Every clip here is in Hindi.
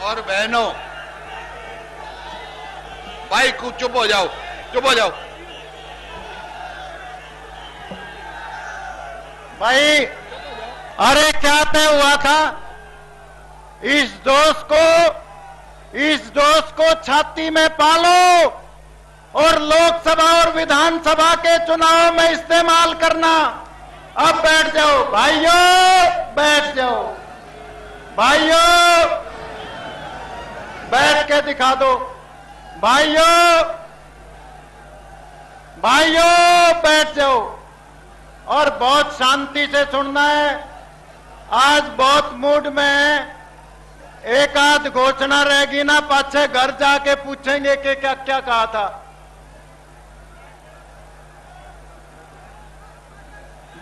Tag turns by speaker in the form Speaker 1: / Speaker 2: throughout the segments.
Speaker 1: और बहनों, भाई को चुप हो जाओ, चुप हो जाओ
Speaker 2: भाई। अरे क्या तय हुआ था? इस दोस्त को छाती में पालो और लोकसभा और विधानसभा के चुनाव में इस्तेमाल करना। अब बैठ जाओ भाइयों, बैठ जाओ भाइयों, बैठ के दिखा दो भाइयों, भाइयों बैठ जाओ और बहुत शांति से सुनना है। आज बहुत मूड में है। एक आध घोषणा रहेगी ना, पाछे घर जाके पूछेंगे कि क्या क्या कहा था।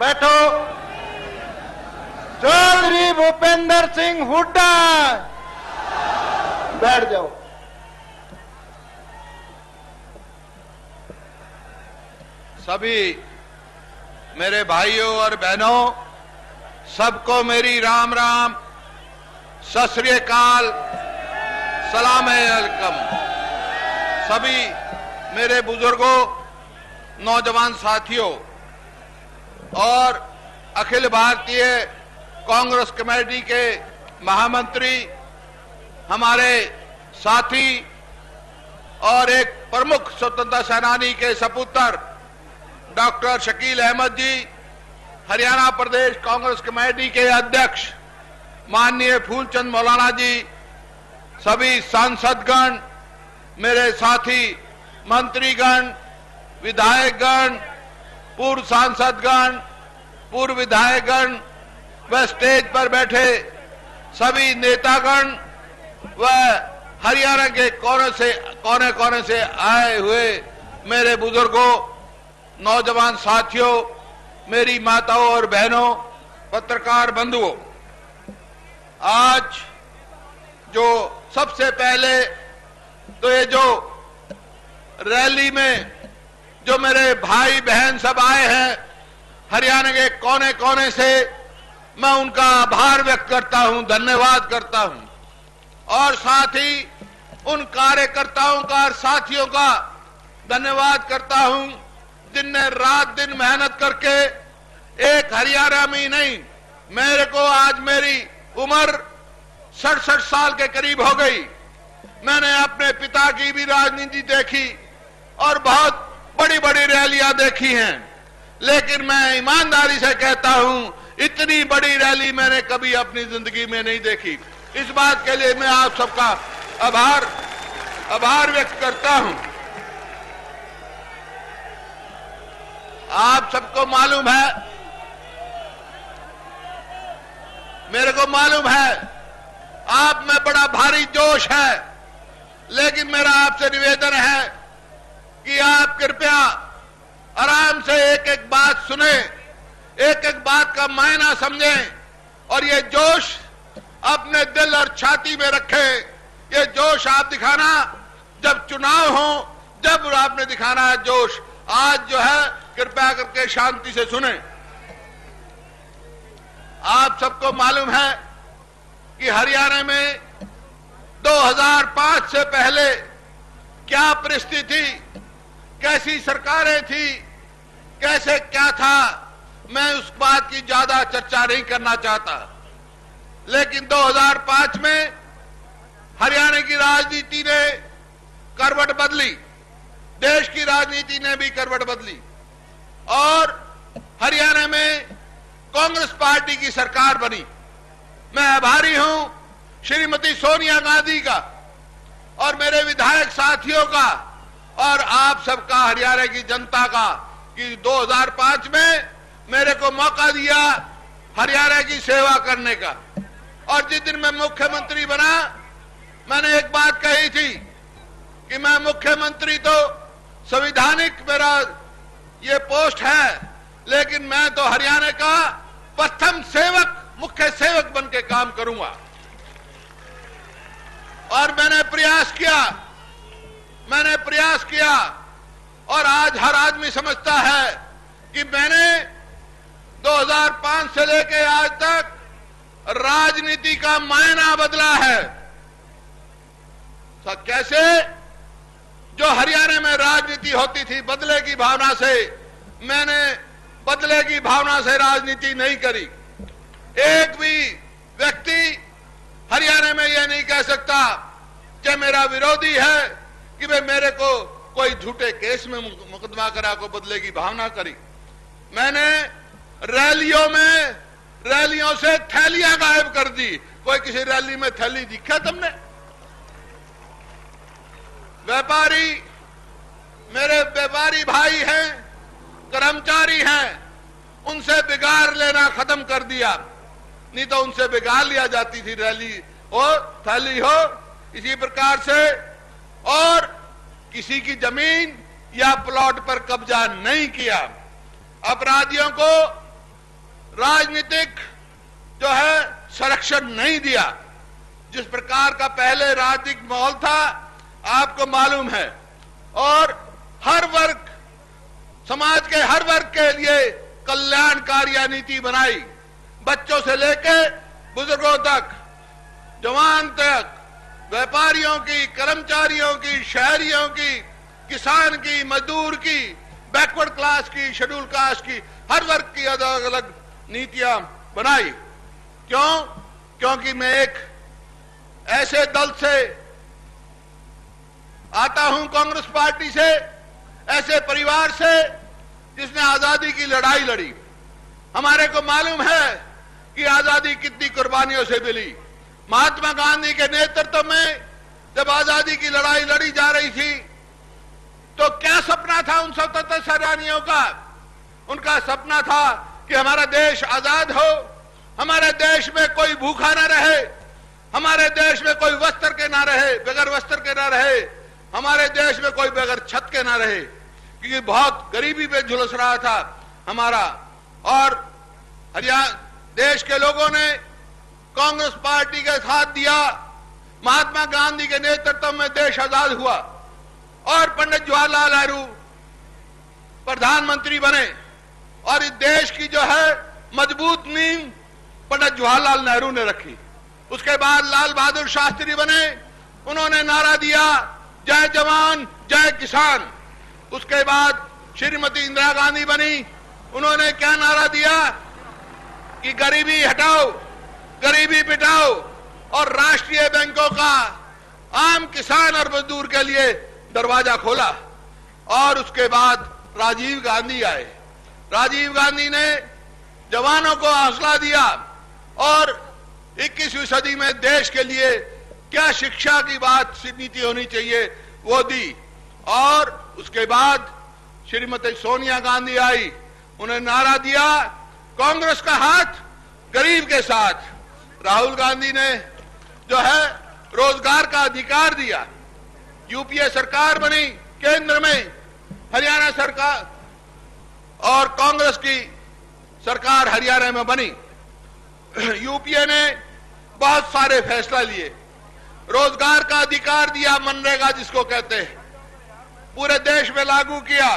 Speaker 2: बैठो। चौधरी भूपेंद्र सिंह हुड्डा, बैठ जाओ।
Speaker 1: सभी मेरे भाइयों और बहनों, सबको मेरी राम राम, सत श्री अकाल, सलाम अलैकुम। सभी मेरे बुजुर्गों, नौजवान साथियों और अखिल भारतीय कांग्रेस कमेटी के महामंत्री, हमारे साथी और एक प्रमुख स्वतंत्रता सेनानी के सपुत्र डॉक्टर शकील अहमद जी, हरियाणा प्रदेश कांग्रेस कमेटी के अध्यक्ष माननीय फूलचंद मौलाना जी, सभी सांसदगण, मेरे साथी मंत्रीगण, विधायकगण, पूर्व सांसदगण, पूर्व विधायकगण व स्टेज पर बैठे सभी नेतागण व हरियाणा के कोने कोने से आए हुए मेरे बुजुर्गों, नौजवान साथियों, मेरी माताओं और बहनों, पत्रकार बंधुओं, आज जो सबसे पहले तो ये जो रैली में जो मेरे भाई बहन सब आए हैं हरियाणा के कोने कोने से, मैं उनका आभार व्यक्त करता हूं, धन्यवाद करता हूं और साथ ही उन कार्यकर्ताओं का और साथियों का धन्यवाद करता हूं जिनने रात दिन मेहनत करके एक हरियाणा में ही नहीं, मेरे को आज मेरी उम्र 67 साल के करीब हो गई। मैंने अपने पिता की भी राजनीति देखी और बहुत बड़ी बड़ी रैलियां देखी हैं, लेकिन मैं ईमानदारी से कहता हूं इतनी बड़ी रैली मैंने कभी अपनी जिंदगी में नहीं देखी। इस बात के लिए मैं आप सबका आभार व्यक्त करता हूं। आप सबको मालूम है, मेरे को मालूम है आप में बड़ा भारी जोश है, लेकिन मेरा आपसे निवेदन है कि आप कृपया आराम से एक एक बात सुने, एक एक बात का मायना समझें और ये जोश अपने दिल और छाती में रखें। ये जोश आप दिखाना जब चुनाव हो, जब आपने दिखाना है जोश। आज जो है कृपया करके शांति से सुने। आप सबको मालूम है कि हरियाणा में 2005 से पहले क्या परिस्थिति, कैसी सरकारें थी, कैसे क्या था, मैं उस बात की ज्यादा चर्चा नहीं करना चाहता। लेकिन 2005 में हरियाणा की राजनीति ने करवट बदली, देश की राजनीति ने भी करवट बदली और हरियाणा में कांग्रेस पार्टी की सरकार बनी। मैं आभारी हूं श्रीमती सोनिया गांधी का और मेरे विधायक साथियों का और आप सबका, हरियाणा की जनता का, कि 2005 में मेरे को मौका दिया हरियाणा की सेवा करने का। और जिस दिन मैं मुख्यमंत्री बना, मैंने एक बात कही थी कि मैं मुख्यमंत्री तो संवैधानिक मेरा ये पोस्ट है, लेकिन मैं तो हरियाणा का प्रथम सेवक, मुख्य सेवक बन के काम करूंगा। और मैंने प्रयास किया और आज हर आदमी समझता है कि मैंने 2005 से लेकर आज तक राजनीति का मायना बदला है। कैसे जो हरियाणा में राजनीति होती थी बदले की भावना से, मैंने बदले की भावना से राजनीति नहीं करी। एक भी व्यक्ति हरियाणा में यह नहीं कह सकता कि मेरा विरोधी है कि वे मेरे को कोई झूठे केस में मुकदमा करा को बदले की भावना करी। मैंने रैलियों से थैलियां गायब कर दी। कोई किसी रैली में थैली दिखा तुमने? व्यापारी, मेरे व्यापारी भाई हैं, कर्मचारी हैं, उनसे बिगाड़ लेना खत्म कर दिया। नहीं तो उनसे बिगाड़ लिया जाती थी, रैली हो थैली हो। इसी प्रकार से, और किसी की जमीन या प्लॉट पर कब्जा नहीं किया। अपराधियों को राजनीतिक जो है संरक्षण नहीं दिया। जिस प्रकार का पहले राजनीतिक माहौल था आपको मालूम है, और हर वर्ग, समाज के हर वर्ग के लिए कल्याणकारी नीति बनाई। बच्चों से लेकर बुजुर्गों तक, जवान तक, व्यापारियों की, कर्मचारियों की, शहरियों की, किसान की, मजदूर की, बैकवर्ड क्लास की, शेड्यूल कास्ट की, हर वर्ग की अलग अलग नीतियां बनाई। क्यों? क्योंकि मैं एक ऐसे दल से आता हूं, कांग्रेस पार्टी से, ऐसे परिवार से जिसने आजादी की लड़ाई लड़ी। हमारे को मालूम है कि आजादी कितनी कुर्बानियों से मिली। महात्मा गांधी के नेतृत्व में जब आजादी की लड़ाई लड़ी जा रही थी तो क्या सपना था उन स्वतंत्रता सेनानियों का? उनका सपना था कि हमारा देश आजाद हो, हमारे देश में कोई भूखा ना रहे, हमारे देश में कोई वस्त्र के ना रहे, बगैर वस्त्र के ना रहे, हमारे देश में कोई बगैर छत के ना रहे, क्योंकि बहुत गरीबी पे झुलस रहा था हमारा। और हरियाणा देश के लोगों ने कांग्रेस पार्टी के साथ दिया। महात्मा गांधी के नेतृत्व में देश आजाद हुआ और पंडित जवाहरलाल नेहरू प्रधानमंत्री बने, और इस देश की जो है मजबूत नींव पंडित जवाहरलाल नेहरू ने रखी। उसके बाद लाल बहादुर शास्त्री बने, उन्होंने नारा दिया जय जवान जय किसान। उसके बाद श्रीमती इंदिरा गांधी बनी, उन्होंने क्या नारा दिया कि गरीबी हटाओ, गरीबी मिटाओ, और राष्ट्रीय बैंकों का आम किसान और मजदूर के लिए दरवाजा खोला। और उसके बाद राजीव गांधी आए। राजीव गांधी ने जवानों को हौसला दिया और 21वीं सदी में देश के लिए क्या शिक्षा की बात नीति होनी चाहिए वो दी। और उसके बाद श्रीमती सोनिया गांधी आई, उन्हें नारा दिया कांग्रेस का हाथ गरीब के साथ। राहुल गांधी ने जो है रोजगार का अधिकार दिया। यूपीए सरकार बनी केंद्र में, हरियाणा सरकार और कांग्रेस की सरकार हरियाणा में बनी। यूपीए ने बहुत सारे फैसला लिए, रोजगार का अधिकार दिया, मनरेगा जिसको कहते हैं, पूरे देश में लागू किया।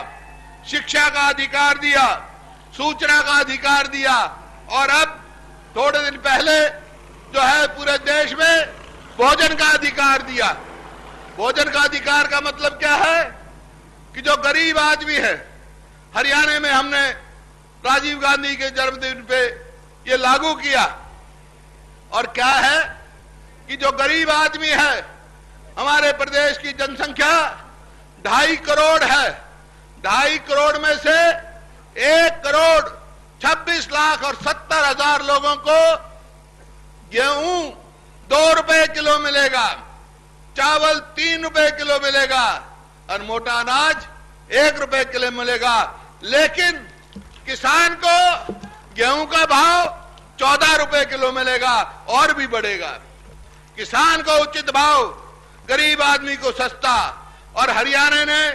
Speaker 1: शिक्षा का अधिकार दिया, सूचना का अधिकार दिया, और अब थोड़े दिन पहले जो है पूरे देश में भोजन का अधिकार दिया। भोजन का अधिकार का मतलब क्या है कि जो गरीब आदमी है, हरियाणा में हमने राजीव गांधी के जन्मदिन पे ये लागू किया। और क्या है कि जो गरीब आदमी है, हमारे प्रदेश की जनसंख्या 2.5 करोड़ है। 2.5 करोड़ में से 1,26,70,000 लोगों को गेहूं 2 रुपए किलो मिलेगा, चावल 3 रुपए किलो मिलेगा, और मोटा अनाज 1 रुपए किलो मिलेगा। लेकिन किसान को गेहूं का भाव 14 रुपए किलो मिलेगा, और भी बढ़ेगा। किसान को उचित भाव, गरीब आदमी को सस्ता। और हरियाणा ने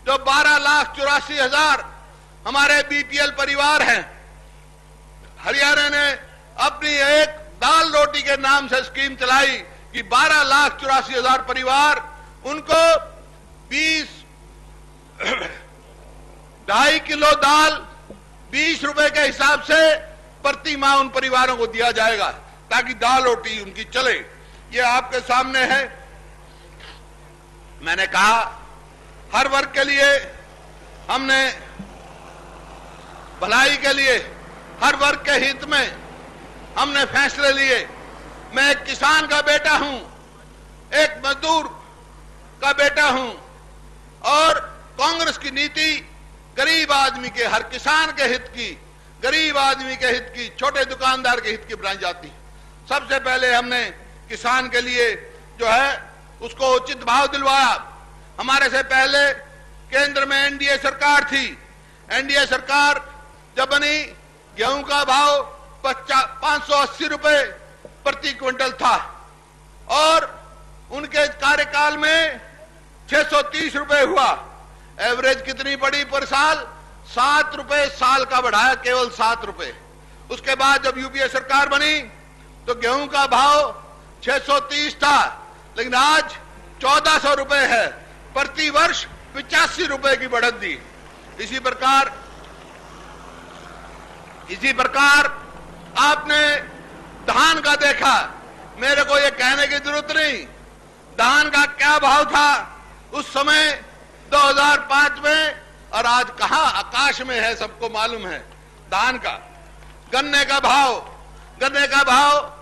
Speaker 1: जो 12,84,000 हमारे बीपीएल परिवार हैं, हरियाणा ने अपनी एक दाल रोटी के नाम से स्कीम चलाई कि 12,84,000 परिवार, उनको 2.5 किलो दाल 20 रुपए के हिसाब से प्रति माह उन परिवारों को दिया जाएगा, ताकि दाल रोटी उनकी चले। ये आपके सामने है। मैंने कहा हर वर्ग के लिए हमने भलाई के लिए, हर वर्ग के हित में हमने फैसले लिए। मैं एक किसान का बेटा हूं, एक मजदूर का बेटा हूं, और कांग्रेस की नीति गरीब आदमी के, हर किसान के हित की, गरीब आदमी के हित की, छोटे दुकानदार के हित की बनाई जाती है। सबसे पहले हमने किसान के लिए जो है उसको उचित भाव दिलवाया। हमारे से पहले केंद्र में एनडीए सरकार थी। एनडीए सरकार जब बनी, गेहूं का भाव 580 रुपए प्रति क्विंटल था, और उनके कार्यकाल में 630 रुपए हुआ। एवरेज कितनी बढ़ी पर साल? 7 रुपए साल का बढ़ाया, केवल 7 रुपए। उसके बाद जब यूपीए सरकार बनी तो गेहूं का भाव 630 था, लेकिन आज 1400 रुपए है। प्रति वर्ष 85 रुपए की बढ़त दी। इसी प्रकार आपने धान का देखा। मेरे को यह कहने की जरूरत नहीं धान का क्या भाव था उस समय 2005 में, और आज कहां आकाश में है, सबको मालूम है धान का। गन्ने का भाव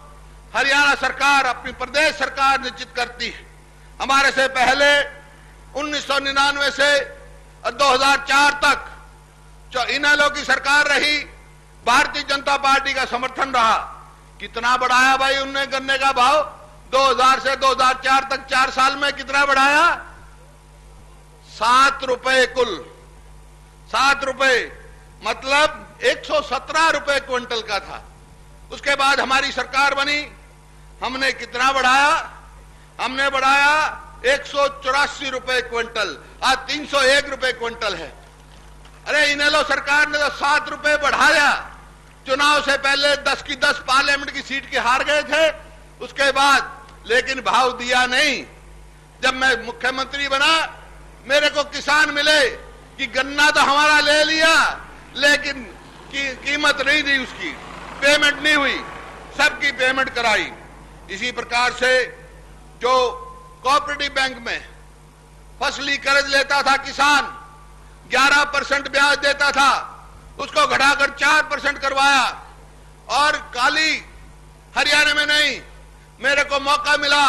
Speaker 1: हरियाणा सरकार, अपनी प्रदेश सरकार निश्चित करती है। हमारे से पहले 1999 से 2004 तक जो इनेलो की सरकार रही, भारतीय जनता पार्टी का समर्थन रहा। कितना बढ़ाया भाई उनने गन्ने का भाव? 2000 से 2004 तक 4 साल में कितना बढ़ाया? 7 रुपए कुल। 7 रुपए मतलब 117 रुपए क्विंटल का था। उसके बाद हमारी सरकार बनी, हमने कितना बढ़ाया? हमने बढ़ाया 184 रुपए क्विंटल। आज 301 रुपए क्विंटल है। अरे इनेलो सरकार ने तो 7 रुपए बढ़ाया। चुनाव से पहले 10 की 10 पार्लियामेंट की सीट के हार गए थे, उसके बाद लेकिन भाव दिया नहीं। जब मैं मुख्यमंत्री बना, मेरे को किसान मिले कि गन्ना तो हमारा ले लिया, लेकिन कीमत नहीं दी, उसकी पेमेंट नहीं हुई। सबकी पेमेंट कराई। इसी प्रकार से जो कोऑपरेटिव बैंक में फसली कर्ज लेता था किसान, 11% ब्याज देता था, उसको घटाकर 4% करवाया। और काली हरियाणा में नहीं, मेरे को मौका मिला,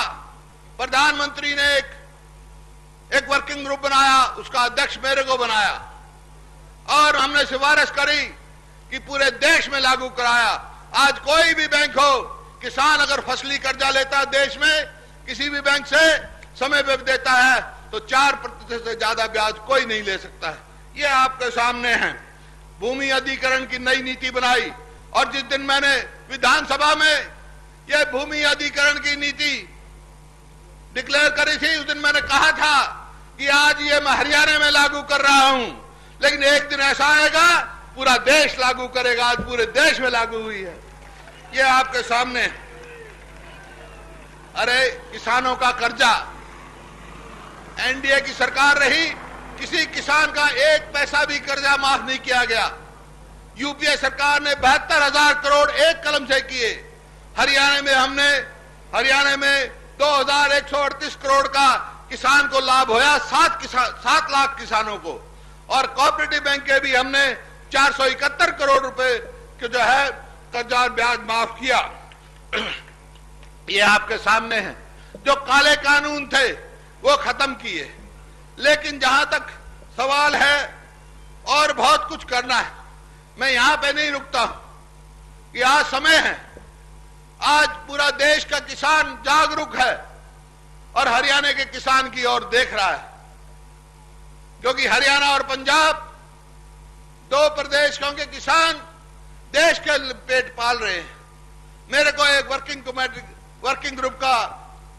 Speaker 1: प्रधानमंत्री ने एक वर्किंग ग्रुप बनाया, उसका अध्यक्ष मेरे को बनाया, और हमने सिफारिश करी कि पूरे देश में लागू कराया। आज कोई भी बैंक हो, किसान अगर फसली कर्जा लेता देश में किसी भी बैंक से, समय पे देता है, तो 4% से ज्यादा ब्याज कोई नहीं ले सकता है। ये आपके सामने है। भूमि अधिग्रहण की नई नीति बनाई, और जिस दिन मैंने विधानसभा में यह भूमि अधिग्रहण की नीति डिक्लेयर करी थी, उस दिन मैंने कहा था कि आज ये मैं हरियाणा में लागू कर रहा हूं, लेकिन एक दिन ऐसा आएगा पूरा देश लागू करेगा। आज पूरे देश में लागू हुई है। ये आपके सामने। अरे किसानों का कर्जा, एनडीए की सरकार रही, किसी किसान का 1 पैसा भी कर्जा माफ नहीं किया गया। यूपीए सरकार ने 72,000 करोड़ एक कलम से किए। हरियाणा में 2,138 करोड़ का किसान को लाभ होया, 7 लाख किसानों को। और कोऑपरेटिव बैंक के भी हमने 471 करोड़ रुपए के जो है कर्जा और ब्याज माफ किया। ये आपके सामने है। जो काले कानून थे वो खत्म किए। लेकिन जहां तक सवाल है, और बहुत कुछ करना है। मैं यहां पे नहीं रुकता हूं कि आज समय है, आज पूरा देश का किसान जागरूक है और हरियाणा के किसान की ओर देख रहा है, क्योंकि हरियाणा और पंजाब 2 प्रदेशों के किसान देश के पेट पाल रहे हैं। मेरे को एक वर्किंग ग्रुप का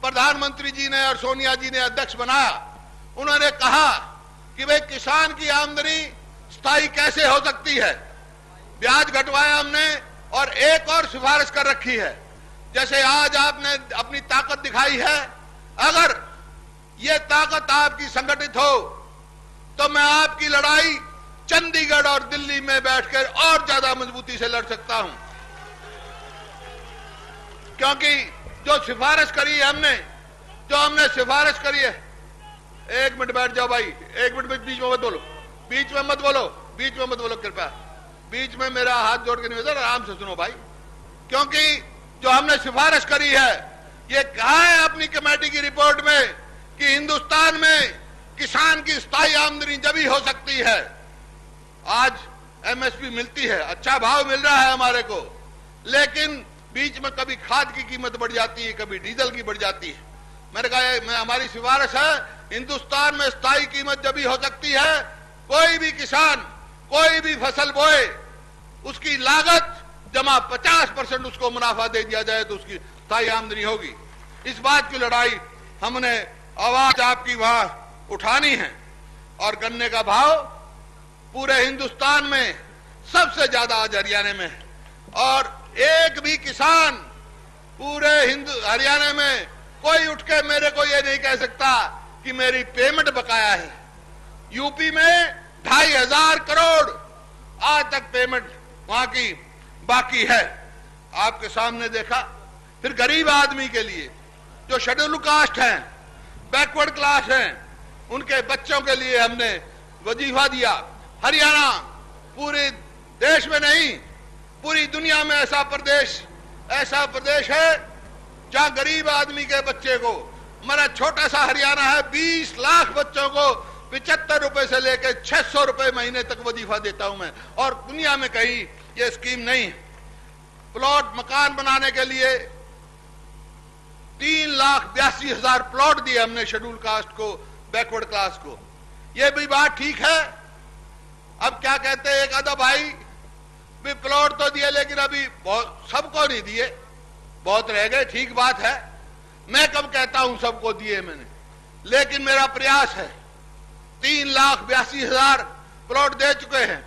Speaker 1: प्रधानमंत्री जी ने और सोनिया जी ने अध्यक्ष बनाया। उन्होंने कहा कि भाई किसान की आमदनी स्थायी कैसे हो सकती है। ब्याज घटवाया हमने, और एक और सिफारिश कर रखी है। जैसे आज आपने अपनी ताकत दिखाई है, अगर ये ताकत आपकी संगठित हो तो मैं आपकी लड़ाई चंडीगढ़ और दिल्ली में बैठकर और ज्यादा मजबूती से लड़ सकता हूं। क्योंकि जो सिफारिश करी है हमने सिफारिश करी है, एक मिनट बैठ जाओ भाई, एक मिनट बीच में मत बोलो, बीच में मत बोलो, बीच में मत बोलो कृपया। बीच में मेरा हाथ जोड़ के निवेदन, आराम से सुनो भाई। क्योंकि जो हमने सिफारिश करी है, ये कहा है अपनी कमेटी की रिपोर्ट में कि हिंदुस्तान में किसान की स्थायी आमदनी जब ही हो सकती है। आज एमएसपी मिलती है, अच्छा भाव मिल रहा है हमारे को, लेकिन बीच में कभी खाद की कीमत बढ़ जाती है, कभी डीजल की बढ़ जाती है। मैंने कहा हमारी सिफारिश है, हिंदुस्तान में स्थायी कीमत जब भी हो सकती है, कोई भी किसान कोई भी फसल बोए उसकी लागत जमा 50% उसको मुनाफा दे दिया जाए तो उसकी स्थायी आमदनी होगी। इस बात की लड़ाई हमने आवाज आपकी वहां उठानी है। और गन्ने का भाव पूरे हिंदुस्तान में सबसे ज्यादा आज हरियाणा में है, और एक भी किसान पूरे हरियाणा में कोई उठ के मेरे को ये नहीं कह सकता कि मेरी पेमेंट बकाया है। यूपी में 2500 करोड़ आज तक पेमेंट वहां की बाकी है। आपके सामने देखा। फिर गरीब आदमी के लिए जो शेड्यूल कास्ट हैं, बैकवर्ड क्लास हैं, उनके बच्चों के लिए हमने वजीफा दिया। हरियाणा पूरे देश में नहीं, पूरी दुनिया में ऐसा प्रदेश है जहां गरीब आदमी के बच्चे को, मेरा छोटा सा हरियाणा है, 20 लाख बच्चों को 75 रुपए से लेकर 600 रुपए महीने तक वजीफा देता हूं मैं, और दुनिया में कहीं ये स्कीम नहीं है। प्लॉट मकान बनाने के लिए 3,82,000 प्लॉट दिए हमने शेड्यूल कास्ट को, बैकवर्ड क्लास को। ये भी बात ठीक है। अब क्या कहते हैं एक आधा भाई, भी प्लॉट तो दिए लेकिन अभी बहुत सबको नहीं दिए, बहुत रह गए। ठीक बात है, मैं कब कहता हूं सबको दिए मैंने, लेकिन मेरा प्रयास है। 3,82,000 प्लॉट दे चुके हैं,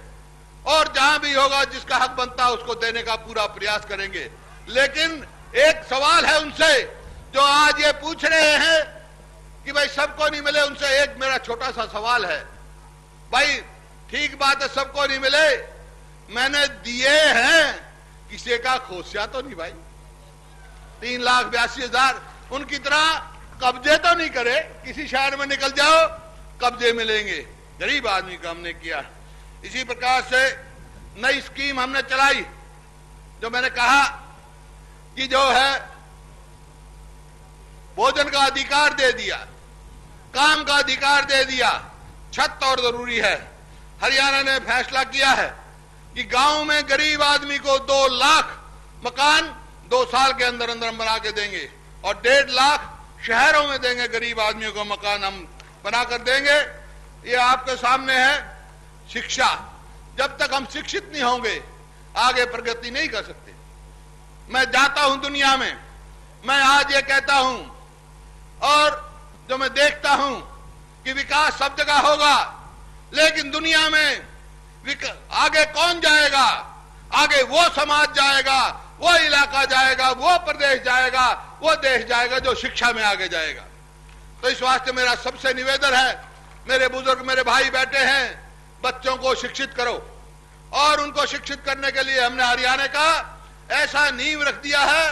Speaker 1: और जहां भी होगा जिसका हक बनता है उसको देने का पूरा प्रयास करेंगे। लेकिन एक सवाल है उनसे जो आज ये पूछ रहे हैं कि भाई सबको नहीं मिले, उनसे एक मेरा छोटा सा सवाल है। भाई ठीक बात है, सबको नहीं मिले, मैंने दिए हैं, किसी का खोसिया तो नहीं भाई। 3,82,000 उनकी तरह कब्जे तो नहीं करे, किसी शहर में निकल जाओ कब्जे मिलेंगे। गरीब आदमी का हमने किया। इसी प्रकार से नई स्कीम हमने चलाई, जो मैंने कहा कि जो है भोजन का अधिकार दे दिया, काम का अधिकार दे दिया, छत और जरूरी है। हरियाणा ने फैसला किया है कि गांव में गरीब आदमी को 2 लाख मकान 2 साल के अंदर अंदर हम बना के देंगे, और 1.5 लाख शहरों में देंगे गरीब आदमियों को मकान हम बनाकर देंगे। ये आपके सामने है। शिक्षा, जब तक हम शिक्षित नहीं होंगे आगे प्रगति नहीं कर सकते। मैं जाता हूं दुनिया में, मैं आज ये कहता हूं, और जो मैं देखता हूं कि विकास सब जगह होगा, लेकिन दुनिया में आगे कौन जाएगा? आगे वो समाज जाएगा, वो इलाका जाएगा, वो प्रदेश जाएगा, वो देश जाएगा जो शिक्षा में आगे जाएगा। तो इस वास्ते मेरा सबसे निवेदन है, मेरे बुजुर्ग मेरे भाई बैठे हैं, बच्चों को शिक्षित करो। और उनको शिक्षित करने के लिए हमने हरियाणा का ऐसा नींव रख दिया है,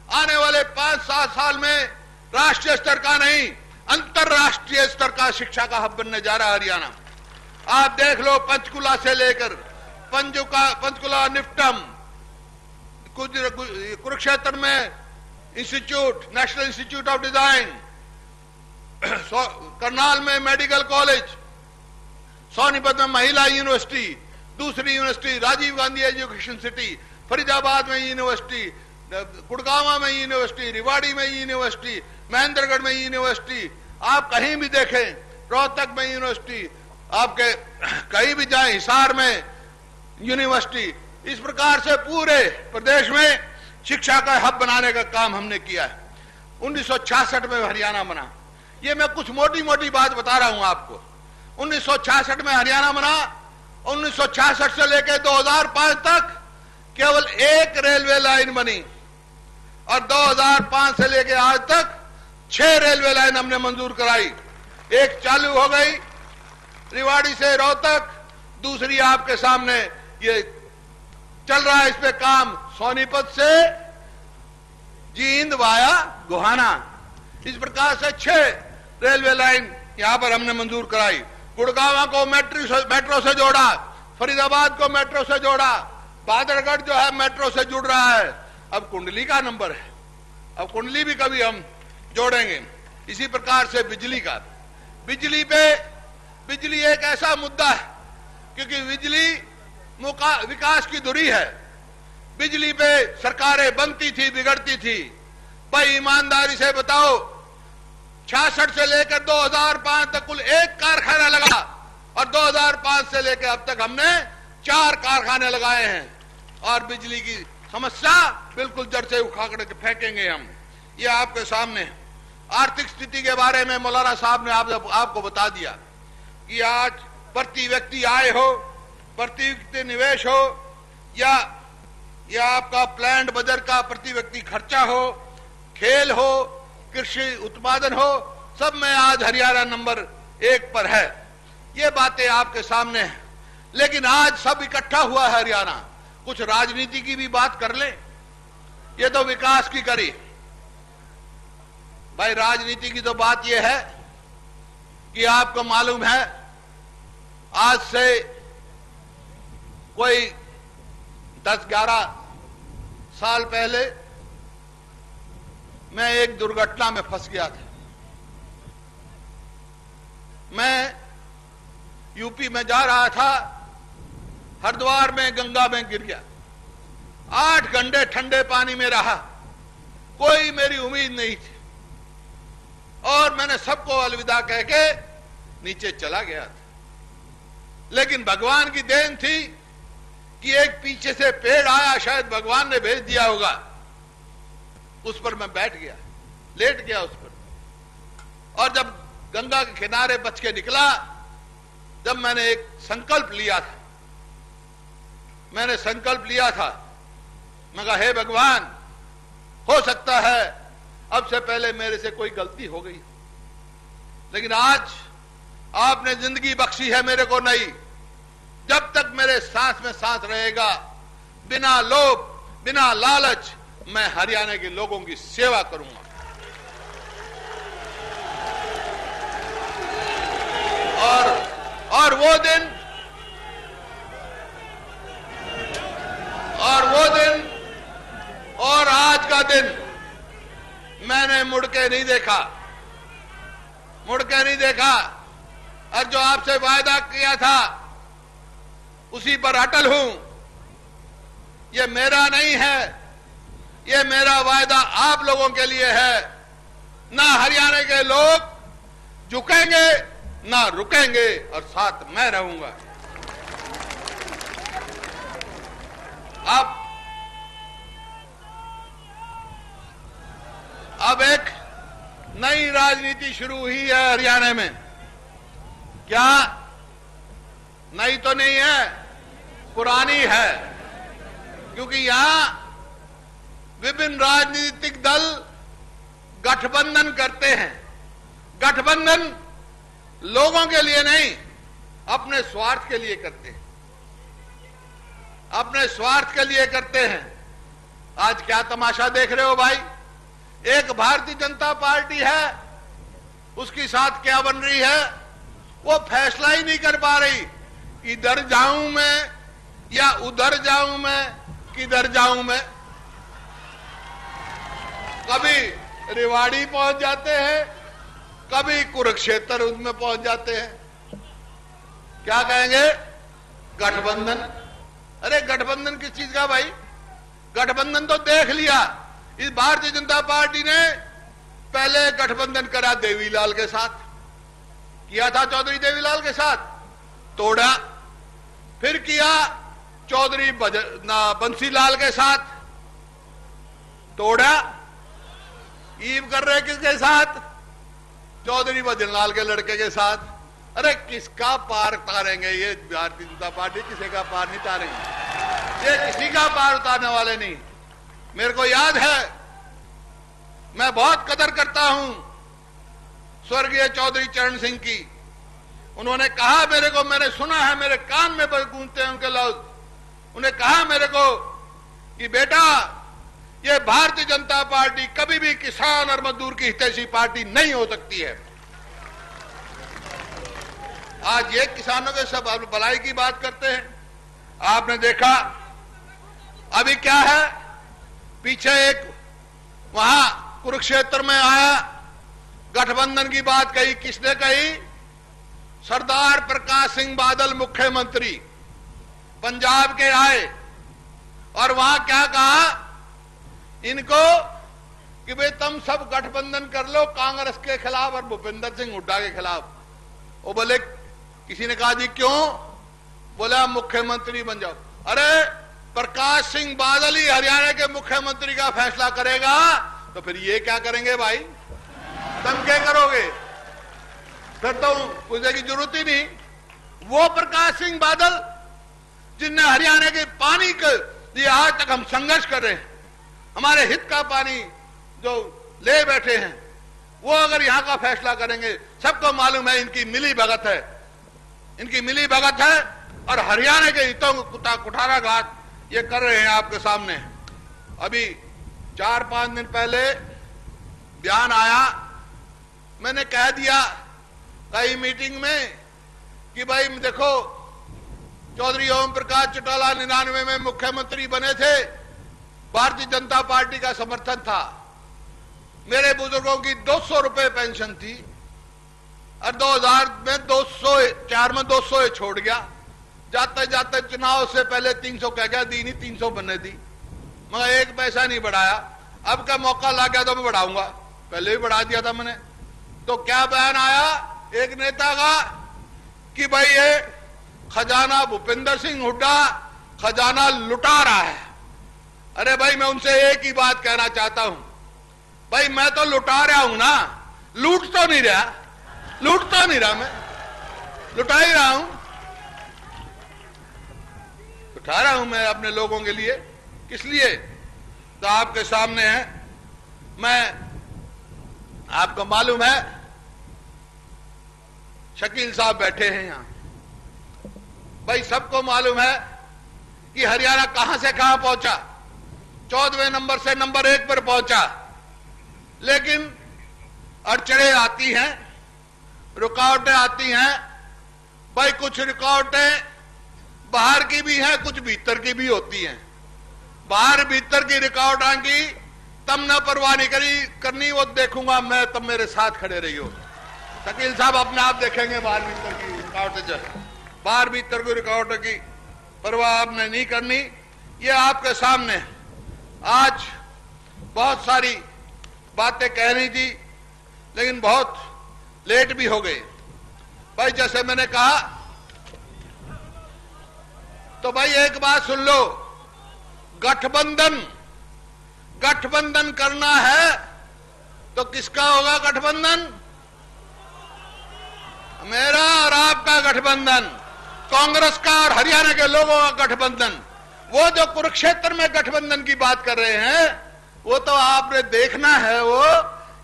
Speaker 1: आने वाले 5-7 साल में राष्ट्रीय स्तर का नहीं, अंतरराष्ट्रीय स्तर का शिक्षा का हब बनने जा रहा है हरियाणा। आप देख लो, पंचकुला से लेकर पंचकुला, निफ्टम, कुरुक्षेत्र में institute, national institute of design, Karnal में मेडिकल कॉलेज, सोनीपत में महिला यूनिवर्सिटी, दूसरी university Rajiv Gandhi education city, Faridabad में यूनिवर्सिटी, गुड़गांव में यूनिवर्सिटी, रिवाड़ी में यूनिवर्सिटी, महेंद्रगढ़ में यूनिवर्सिटी, आप कहीं भी देखें, रोहतक में यूनिवर्सिटी, आपके कहीं भी जाएं, हिसार में यूनिवर्सिटी। इस प्रकार से पूरे प्रदेश में शिक्षा का हब बनाने का काम हमने किया है। 1966 में हरियाणा बना। ये मैं कुछ मोटी मोटी बात बता रहा हूं आपको। 1966 में हरियाणा बना। 1966 से लेकर 2005 तक केवल एक रेलवे लाइन बनी, और 2005 से लेकर आज तक 6 रेलवे लाइन हमने मंजूर कराई। एक चालू हो गई रिवाड़ी से रोहतक, दूसरी आपके सामने ये चल रहा है, इस पे काम सोनीपत से जींद वाया गोहाना। इस प्रकार से 6 रेलवे लाइन यहां पर हमने मंजूर कराई। गुड़गांव को मेट्रो से जोड़ा, फरीदाबाद को मेट्रो से जोड़ा, बादरगढ़ जो है मेट्रो से जुड़ रहा है। अब कुंडली का नंबर है, अब कुंडली भी कभी हम जोड़ेंगे। इसी प्रकार से बिजली का, बिजली एक ऐसा मुद्दा है क्योंकि बिजली विकास की धुरी है। बिजली पे सरकारें बनती थी, बिगड़ती थी। भाई ईमानदारी से बताओ, 66 से लेकर 2005 तक कुल एक कारखाना लगा और 2005 से लेकर अब तक हमने 4 कारखाने लगाए हैं। और बिजली की समस्या बिल्कुल जड़ से उखाड़ के फेंकेंगे हम। ये आपके सामने है। आर्थिक स्थिति के बारे में मौलाना साहब ने आपको बता दिया कि आज प्रति व्यक्ति आय हो, प्रति व्यक्ति निवेश हो, या आपका प्लान्ड बजट का प्रति व्यक्ति खर्चा हो, खेल हो, कृषि उत्पादन हो, सब में आज हरियाणा नंबर 1 पर है। ये बातें आपके सामने हैं। लेकिन आज सब इकट्ठा हुआ है हरियाणा, कुछ राजनीति की भी बात कर ले। ये तो विकास की करी भाई, राजनीति की तो बात यह है कि आपको मालूम है आज से कोई 10-11 साल पहले मैं एक दुर्घटना में फंस गया था। मैं यूपी में जा रहा था, हरिद्वार में गंगा में गिर गया। 8 घंटे ठंडे पानी में रहा, कोई मेरी उम्मीद नहीं थी और मैंने सबको अलविदा कह के नीचे चला गया था। लेकिन भगवान की देन थी कि एक पीछे से पेड़ आया, शायद भगवान ने भेज दिया होगा, उस पर मैं बैठ गया, लेट गया उस पर। और जब गंगा के किनारे बच के निकला, जब मैंने एक संकल्प लिया था, मैं कहा हे भगवान, हो सकता है अब से पहले मेरे से कोई गलती हो गई, लेकिन आज आपने जिंदगी बख्शी है मेरे को नई। जब तक मेरे सांस में सांस रहेगा, बिना लोभ, बिना लालच, मैं हरियाणा के लोगों की सेवा करूंगा। और वो दिन और आज का दिन मैंने मुड़ के नहीं देखा। और जो आपसे वायदा किया था उसी पर अटल हूं। ये मेरा नहीं है, ये मेरा वायदा आप लोगों के लिए है। ना हरियाणा के लोग झुकेंगे, ना रुकेंगे, और साथ मैं रहूंगा। अब एक नई राजनीति शुरू हुई है हरियाणा में। क्या नई तो नहीं है, पुरानी है, क्योंकि यहां विभिन्न राजनीतिक दल गठबंधन करते हैं। गठबंधन लोगों के लिए नहीं, अपने स्वार्थ के लिए करते हैं, अपने स्वार्थ के लिए करते हैं। आज क्या तमाशा देख रहे हो भाई? एक भारतीय जनता पार्टी है, उसके साथ क्या बन रही है, वो फैसला ही नहीं कर पा रही, इधर जाऊं मैं या उधर जाऊं मैं, किधर जाऊं मैं। कभी रेवाड़ी पहुंच जाते हैं, कभी कुरुक्षेत्र उसमें पहुंच जाते हैं। क्या कहेंगे? गठबंधन। अरे गठबंधन किस चीज का भाई? गठबंधन तो देख लिया। इस भारतीय जनता पार्टी ने पहले गठबंधन करा देवीलाल के साथ, किया था चौधरी देवीलाल के साथ, तोड़ा। फिर किया चौधरी बंसीलाल के साथ, तोड़ा। ईव कर रहे किसके साथ? चौधरी भजनलाल के लड़के के साथ। अरे किसका पार उतारेंगे ये भारतीय जनता पार्टी? किसी का पार नहीं उतारेंगे, ये किसी का पार उतारने वाले नहीं। मेरे को याद है, मैं बहुत कदर करता हूं स्वर्गीय चौधरी चरण सिंह की। उन्होंने कहा मेरे को, मैंने सुना है, मेरे कान में गूंजते हैं उनके लफ्ज। उन्हें कहा मेरे को कि बेटा, ये भारतीय जनता पार्टी कभी भी किसान और मजदूर की हितैषी पार्टी नहीं हो सकती है। आज ये किसानों के सब भलाई की बात करते हैं। आपने देखा अभी क्या है, पीछे एक वहां कुरुक्षेत्र में आया, गठबंधन की बात कही। किसने कही? सरदार प्रकाश सिंह बादल मुख्यमंत्री पंजाब के आए और वहां क्या कहा इनको कि भाई तुम सब गठबंधन कर लो कांग्रेस के खिलाफ और भूपेंद्र सिंह हुड्डा के खिलाफ। वो बोले, किसी ने कहा जी क्यों? बोला मुख्यमंत्री बन जाओ। अरे प्रकाश सिंह बादल ही हरियाणा के मुख्यमंत्री का फैसला करेगा तो फिर ये क्या करेंगे भाई? तुम क्या करोगे? फिर तो पूछने की जरूरत ही नहीं। वो प्रकाश सिंह बादल जिनने हरियाणा के पानी के लिए आज तक हम संघर्ष कर रहे हैं, हमारे हित का पानी जो ले बैठे हैं, वो अगर यहां का फैसला करेंगे, सबको मालूम है इनकी मिली भगत है, इनकी मिली भगत है और हरियाणा के हितों को कुठाराघात ये कर रहे हैं आपके सामने। अभी 4-5 दिन पहले बयान आया, मैंने कह दिया कई मीटिंग में कि भाई देखो चौधरी ओम प्रकाश चौटाला 99 में मुख्यमंत्री बने थे, भारतीय जनता पार्टी का समर्थन था, मेरे बुजुर्गों की 200 रुपए पेंशन थी और 2000 में 204 में 200 छोड़ गया, जाते जाते चुनाव से पहले 300 कह गया, दी नहीं 300 बनने दी, मगर एक पैसा नहीं बढ़ाया। अब का मौका ला गया तो मैं बढ़ाऊंगा, पहले भी बढ़ा दिया था मैंने। तो क्या बयान आया एक नेता का कि भाई ये खजाना भूपेंद्र सिंह हुड्डा खजाना लुटा रहा है। अरे भाई मैं उनसे एक ही बात कहना चाहता हूं, भाई मैं तो लुटा रहा हूं ना, लूट तो नहीं रहा, लूट तो नहीं रहा, मैं लुटा ही रहा हूं, उठा रहा हूं मैं अपने लोगों के लिए। किस लिए? तो आपके सामने है, मैं आपको मालूम है शकील साहब बैठे हैं यहां, भाई सबको मालूम है कि हरियाणा कहां से कहां पहुंचा, 14वें नंबर से नंबर 1 पर पहुंचा। लेकिन अड़चड़े आती हैं, रुकावटें आती हैं, भाई कुछ रुकावटें बाहर की भी हैं, कुछ भीतर की भी होती हैं। बाहर भीतर की रुकावटें की तब न परवाह नहीं करनी, वो देखूंगा मैं, तब मेरे साथ खड़े रहियो। शकील साहब अपने आप देखेंगे बाहर भीतर की रुकावटें, जो बाहर भीतर की रुकावटों की परवाह आपने नहीं करनी। ये आपके सामने आज बहुत सारी बातें कहनी थी, लेकिन बहुत लेट भी हो गई। भाई जैसे मैंने कहा, तो भाई एक बात सुन लो, गठबंधन करना है तो किसका होगा गठबंधन? मेरा और आपका गठबंधन, कांग्रेस का और हरियाणा के लोगों का गठबंधन। वो जो कुरुक्षेत्र में गठबंधन की बात कर रहे हैं, वो तो आपने देखना है, वो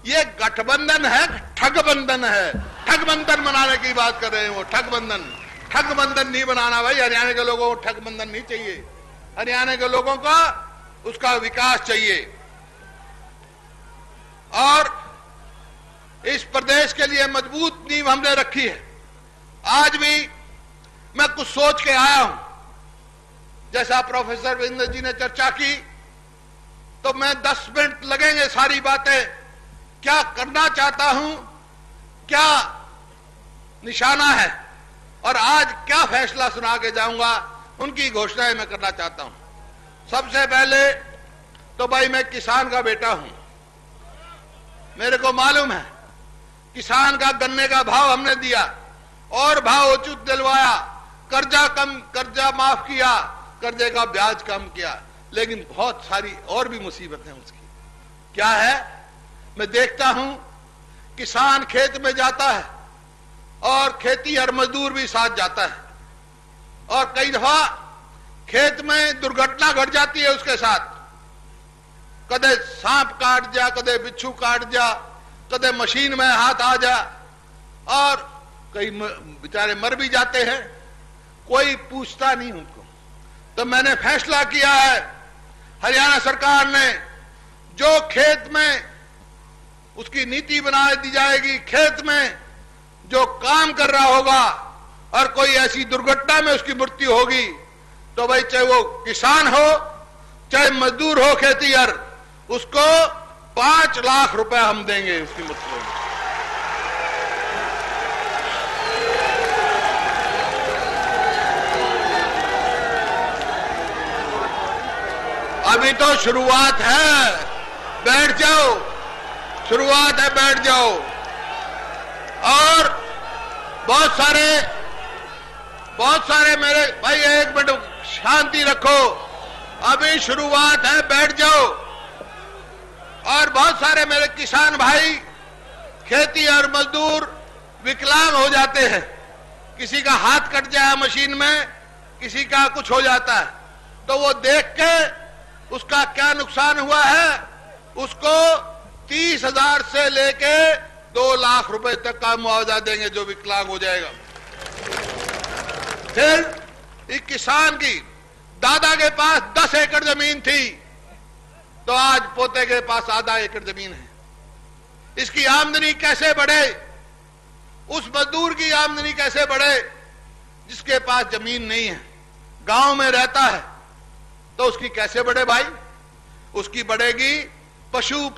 Speaker 1: ये गठबंधन है, ठगबंधन है, ठगबंधन बनाने की बात कर रहे हैं वो, ठगबंधन नहीं बनाना भाई। हरियाणा के लोगों को ठगबंधन नहीं चाहिए, हरियाणा के लोगों का उसका विकास चाहिए। और इस प्रदेश के लिए मजबूत नींव हमने रखी है। आज भी मैं कुछ सोच के आया हूं, जैसा प्रोफेसर वीरेंद्र जी ने चर्चा की, तो मैं 10 मिनट लगेंगे सारी बातें क्या करना चाहता हूं, क्या निशाना है और आज क्या फैसला सुना के जाऊंगा, उनकी घोषणाएं मैं करना चाहता हूं। सबसे पहले तो भाई मैं किसान का बेटा हूं, मेरे को मालूम है किसान का गन्ने का भाव हमने दिया और भाव उचित दिलवाया, कर्जा माफ किया, कर्जे का ब्याज कम किया, लेकिन बहुत सारी और भी मुसीबतें उसकी। क्या है? मैं देखता हूं किसान खेत में जाता है और खेती हर मजदूर भी साथ जाता है, और कई दफा खेत में दुर्घटना घट जाती है उसके साथ, कदे सांप काट जा, कदे बिच्छू काट जा, कदे मशीन में हाथ आ जा, और कई बेचारे मर भी जाते हैं, कोई पूछता नहीं उनको। तो मैंने फैसला किया है, हरियाणा सरकार ने जो खेत में उसकी नीति बना दी जाएगी, खेत में जो काम कर रहा होगा और कोई ऐसी दुर्घटना में उसकी मृत्यु होगी तो भाई चाहे वो किसान हो चाहे मजदूर हो खेतीहर, उसको 5 लाख रुपए हम देंगे उसकी मृत्यु में। अभी तो शुरुआत है, बैठ जाओ, शुरुआत है, बैठ जाओ। और बहुत सारे मेरे भाई, एक मिनट शांति रखो, अभी शुरुआत है, बैठ जाओ। और बहुत सारे मेरे किसान भाई, खेती और मजदूर विकलांग हो जाते हैं, किसी का हाथ कट जाए मशीन में, किसी का कुछ हो जाता है, तो वो देख के उसका क्या नुकसान हुआ है, उसको 30,000 से लेके 2 लाख रुपए तक का मुआवजा देंगे जो विकलांग हो जाएगा। फिर एक किसान की दादा के पास 10 एकड़ जमीन थी तो आज पोते के पास आधा एकड़ जमीन है। इसकी आमदनी कैसे बढ़े, उस मजदूर की आमदनी कैसे बढ़े जिसके पास जमीन नहीं है, गांव में रहता है, तो उसकी कैसे बढ़े भाई? उसकी बढ़ेगी पशु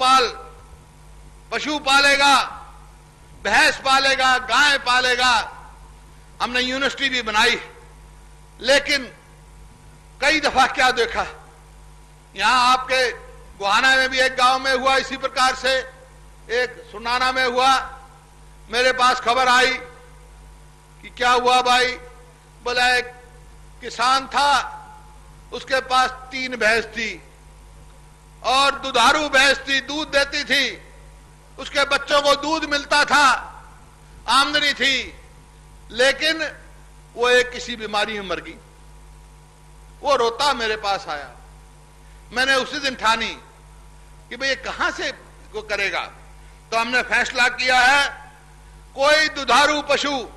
Speaker 1: पालेगा, भैंस पालेगा, गाय पालेगा। हमने यूनिवर्सिटी भी बनाई, लेकिन कई दफा क्या देखा, यहां आपके गोहाना में भी एक गांव में हुआ इसी प्रकार से, एक सुनाना में हुआ। मेरे पास खबर आई कि क्या हुआ भाई, बोला एक किसान था, उसके पास 3 भैंस थी और दुधारू भैंस थी, दूध देती थी, उसके बच्चों को दूध मिलता था, आमदनी थी, लेकिन वो एक किसी बीमारी में मर गई। वो रोता मेरे पास आया, मैंने उसी दिन ठानी कि भाई ये कहां से वो करेगा, तो हमने फैसला किया है कोई दुधारू पशु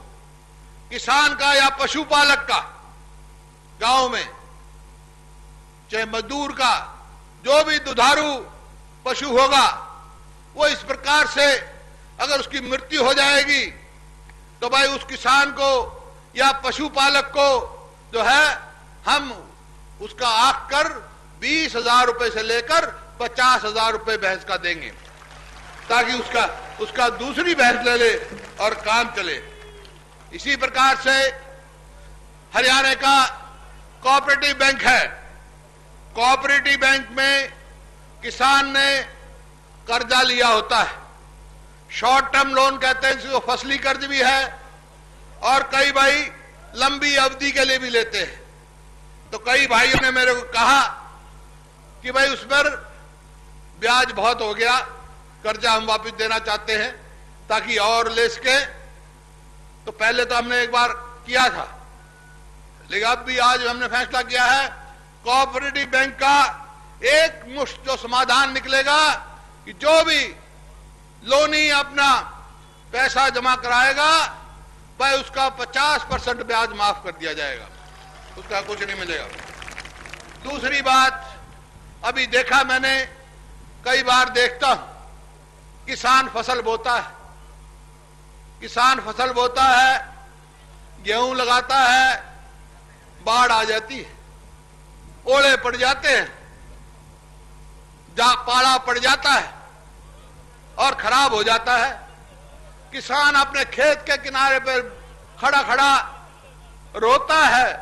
Speaker 1: किसान का या पशुपालक का गांव में, चाहे मजदूर का, जो भी दुधारू पशु होगा, वो इस प्रकार से अगर उसकी मृत्यु हो जाएगी तो भाई उस किसान को या पशुपालक को जो है हम उसका आंक कर 20,000 रुपए से लेकर 50,000 रुपए भैंस का देंगे, ताकि उसका दूसरी भैंस ले ले और काम चले। इसी प्रकार से हरियाणा का कोऑपरेटिव बैंक है। कोऑपरेटिव बैंक में किसान ने कर्जा लिया होता है, शॉर्ट टर्म लोन कहते हैं इसको, फसली कर्ज भी है और कई भाई लंबी अवधि के लिए भी लेते हैं। तो कई भाइयों ने मेरे को कहा कि भाई उस पर ब्याज बहुत हो गया, कर्जा हम वापस देना चाहते हैं ताकि और ले सके। तो पहले तो हमने एक बार किया था, लेकिन अब भी आज हमने फैसला किया है कोऑपरेटिव बैंक का एक मुश्त जो समाधान निकलेगा कि जो भी लोनी अपना पैसा जमा कराएगा भाई उसका 50% ब्याज माफ कर दिया जाएगा, उसका कुछ नहीं मिलेगा। दूसरी बात, अभी देखा मैंने, कई बार देखता हूं, किसान फसल बोता है, गेहूं लगाता है, बाढ़ आ जाती है, ओले पड़ जाते हैं, पाला पड़ जाता है और खराब हो जाता है। किसान अपने खेत के किनारे पर खड़ा खड़ा रोता है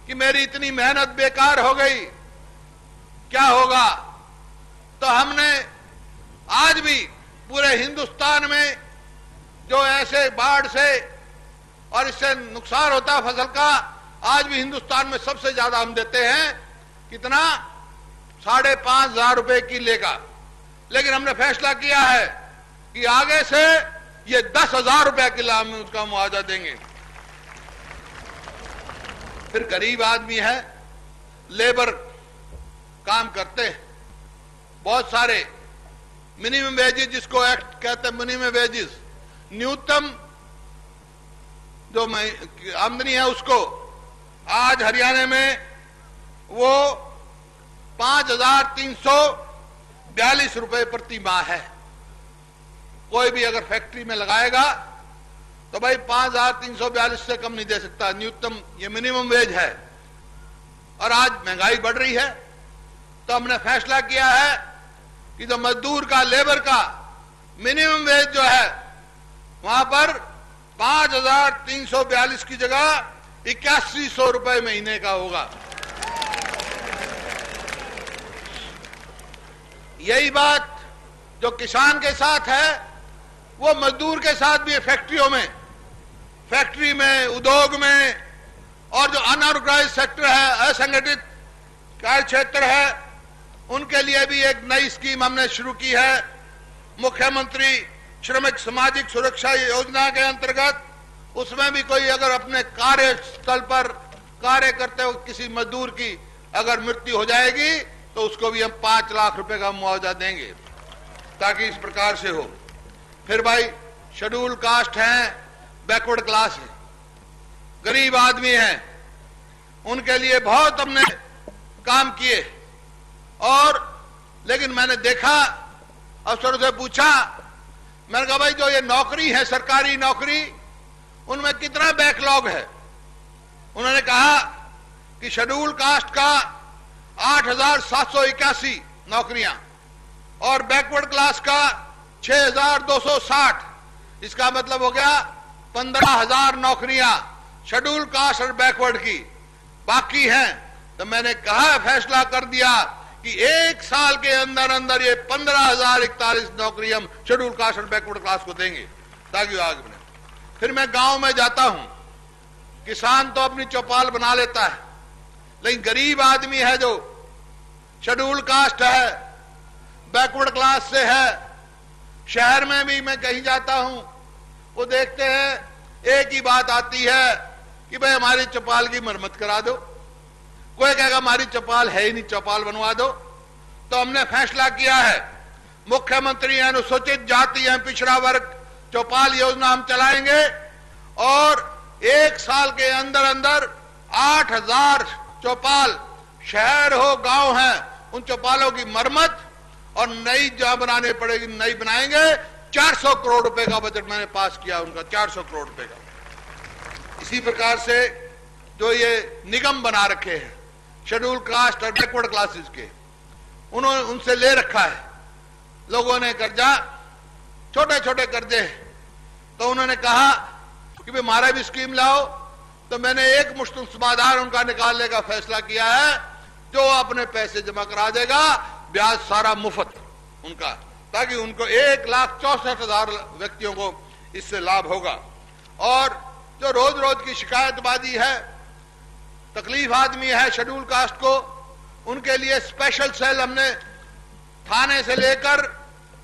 Speaker 1: कि मेरी इतनी मेहनत बेकार हो गई, क्या होगा। तो हमने आज भी पूरे हिंदुस्तान में जो ऐसे बाढ़ से और इससे नुकसान होता है फसल का, आज भी हिंदुस्तान में सबसे ज्यादा हम देते हैं, कितना, 5,500 रुपए किले का। लेकिन हमने फैसला किया है कि आगे से ये 10,000 रुपए किला हम उसका मुआवजा देंगे। फिर गरीब आदमी है, लेबर काम करते हैं, बहुत सारे मिनिमम वेजेस जिसको एक्ट कहते हैं, मिनिमम वेजेस, न्यूनतम जो आमदनी है उसको आज हरियाणा में वो 5,342 रुपए प्रति माह है। कोई भी अगर फैक्ट्री में लगाएगा तो भाई 5,342 से कम नहीं दे सकता, न्यूनतम ये मिनिमम वेज है। और आज महंगाई बढ़ रही है, तो हमने फैसला किया है कि जो मजदूर का, लेबर का मिनिमम वेज जो है वहां पर 5,342 की जगह 8100 रुपए महीने का होगा। यही बात जो किसान के साथ है वो मजदूर के साथ भी है। फैक्ट्री में, उद्योग में, और जो अनऑर्गेनाइज्ड सेक्टर है, असंगठित कार्य क्षेत्र है, उनके लिए भी एक नई स्कीम हमने शुरू की है। मुख्यमंत्री श्रमिक सामाजिक सुरक्षा योजना के अंतर्गत उसमें भी कोई अगर अपने कार्यस्थल पर कार्य करते हुए किसी मजदूर की अगर मृत्यु हो जाएगी तो उसको भी हम 5 लाख रुपए का मुआवजा देंगे, ताकि इस प्रकार से हो। फिर भाई शेड्यूल कास्ट हैं, बैकवर्ड क्लास है, गरीब आदमी हैं, उनके लिए बहुत हमने काम किए। और लेकिन मैंने देखा, अफसरों से पूछा, मैंने कहा भाई जो ये नौकरी है, सरकारी नौकरी, उनमें कितना बैकलॉग है। उन्होंने कहा कि शेड्यूल कास्ट का 8,781 नौकरियां और बैकवर्ड क्लास का 6,260, इसका मतलब हो गया 15,000 नौकरियां शेड्यूल कास्ट और बैकवर्ड की बाकी हैं। तो मैंने कहा, फैसला कर दिया कि 1 साल के अंदर अंदर ये 15,041 नौकरी हम शेड्यूल कास्ट और बैकवर्ड क्लास को देंगे, ताकि वो आगे बढ़े। फिर मैं गांव में जाता हूं, किसान तो अपनी चौपाल बना लेता है, लेकिन गरीब आदमी है जो शेड्यूल कास्ट है, बैकवर्ड क्लास से है, शहर में भी मैं कहीं जाता हूं, वो देखते हैं एक ही बात आती है कि भाई हमारी चौपाल की मरम्मत करा दो। कोई कहेगा हमारी चौपाल है ही नहीं, चौपाल बनवा दो। तो हमने फैसला किया है, मुख्यमंत्री अनुसूचित जाति एवं पिछड़ा वर्ग चौपाल योजना हम चलाएंगे और 1 साल के अंदर अंदर 8,000 चौपाल, शहर हो गांव है, उन चौपालों की मरम्मत और नई जहां बनाने पड़ेगी नई बनाएंगे। 400 करोड़ रुपए का बजट मैंने पास किया उनका, 400 करोड़ रुपए का। इसी प्रकार से जो ये निगम बना रखे हैं शेड्यूल कास्ट और बैकवर्ड क्लासेस के, उन्होंने उनसे ले रखा है लोगों ने कर्जा, छोटे छोटे कर्जे। तो उन्होंने कहा कि भाई हमारा भी स्कीम लाओ। तो मैंने एक मुश्त समाधान उनका निकालने का फैसला किया है, जो अपने पैसे जमा करा देगा, ब्याज सारा मुफ्त उनका, ताकि उनको 1,64,000 व्यक्तियों को इससे लाभ होगा। और जो रोज रोज की शिकायतबाजी है, तकलीफ आदमी है शेड्यूल कास्ट को, उनके लिए स्पेशल सेल हमने थाने से लेकर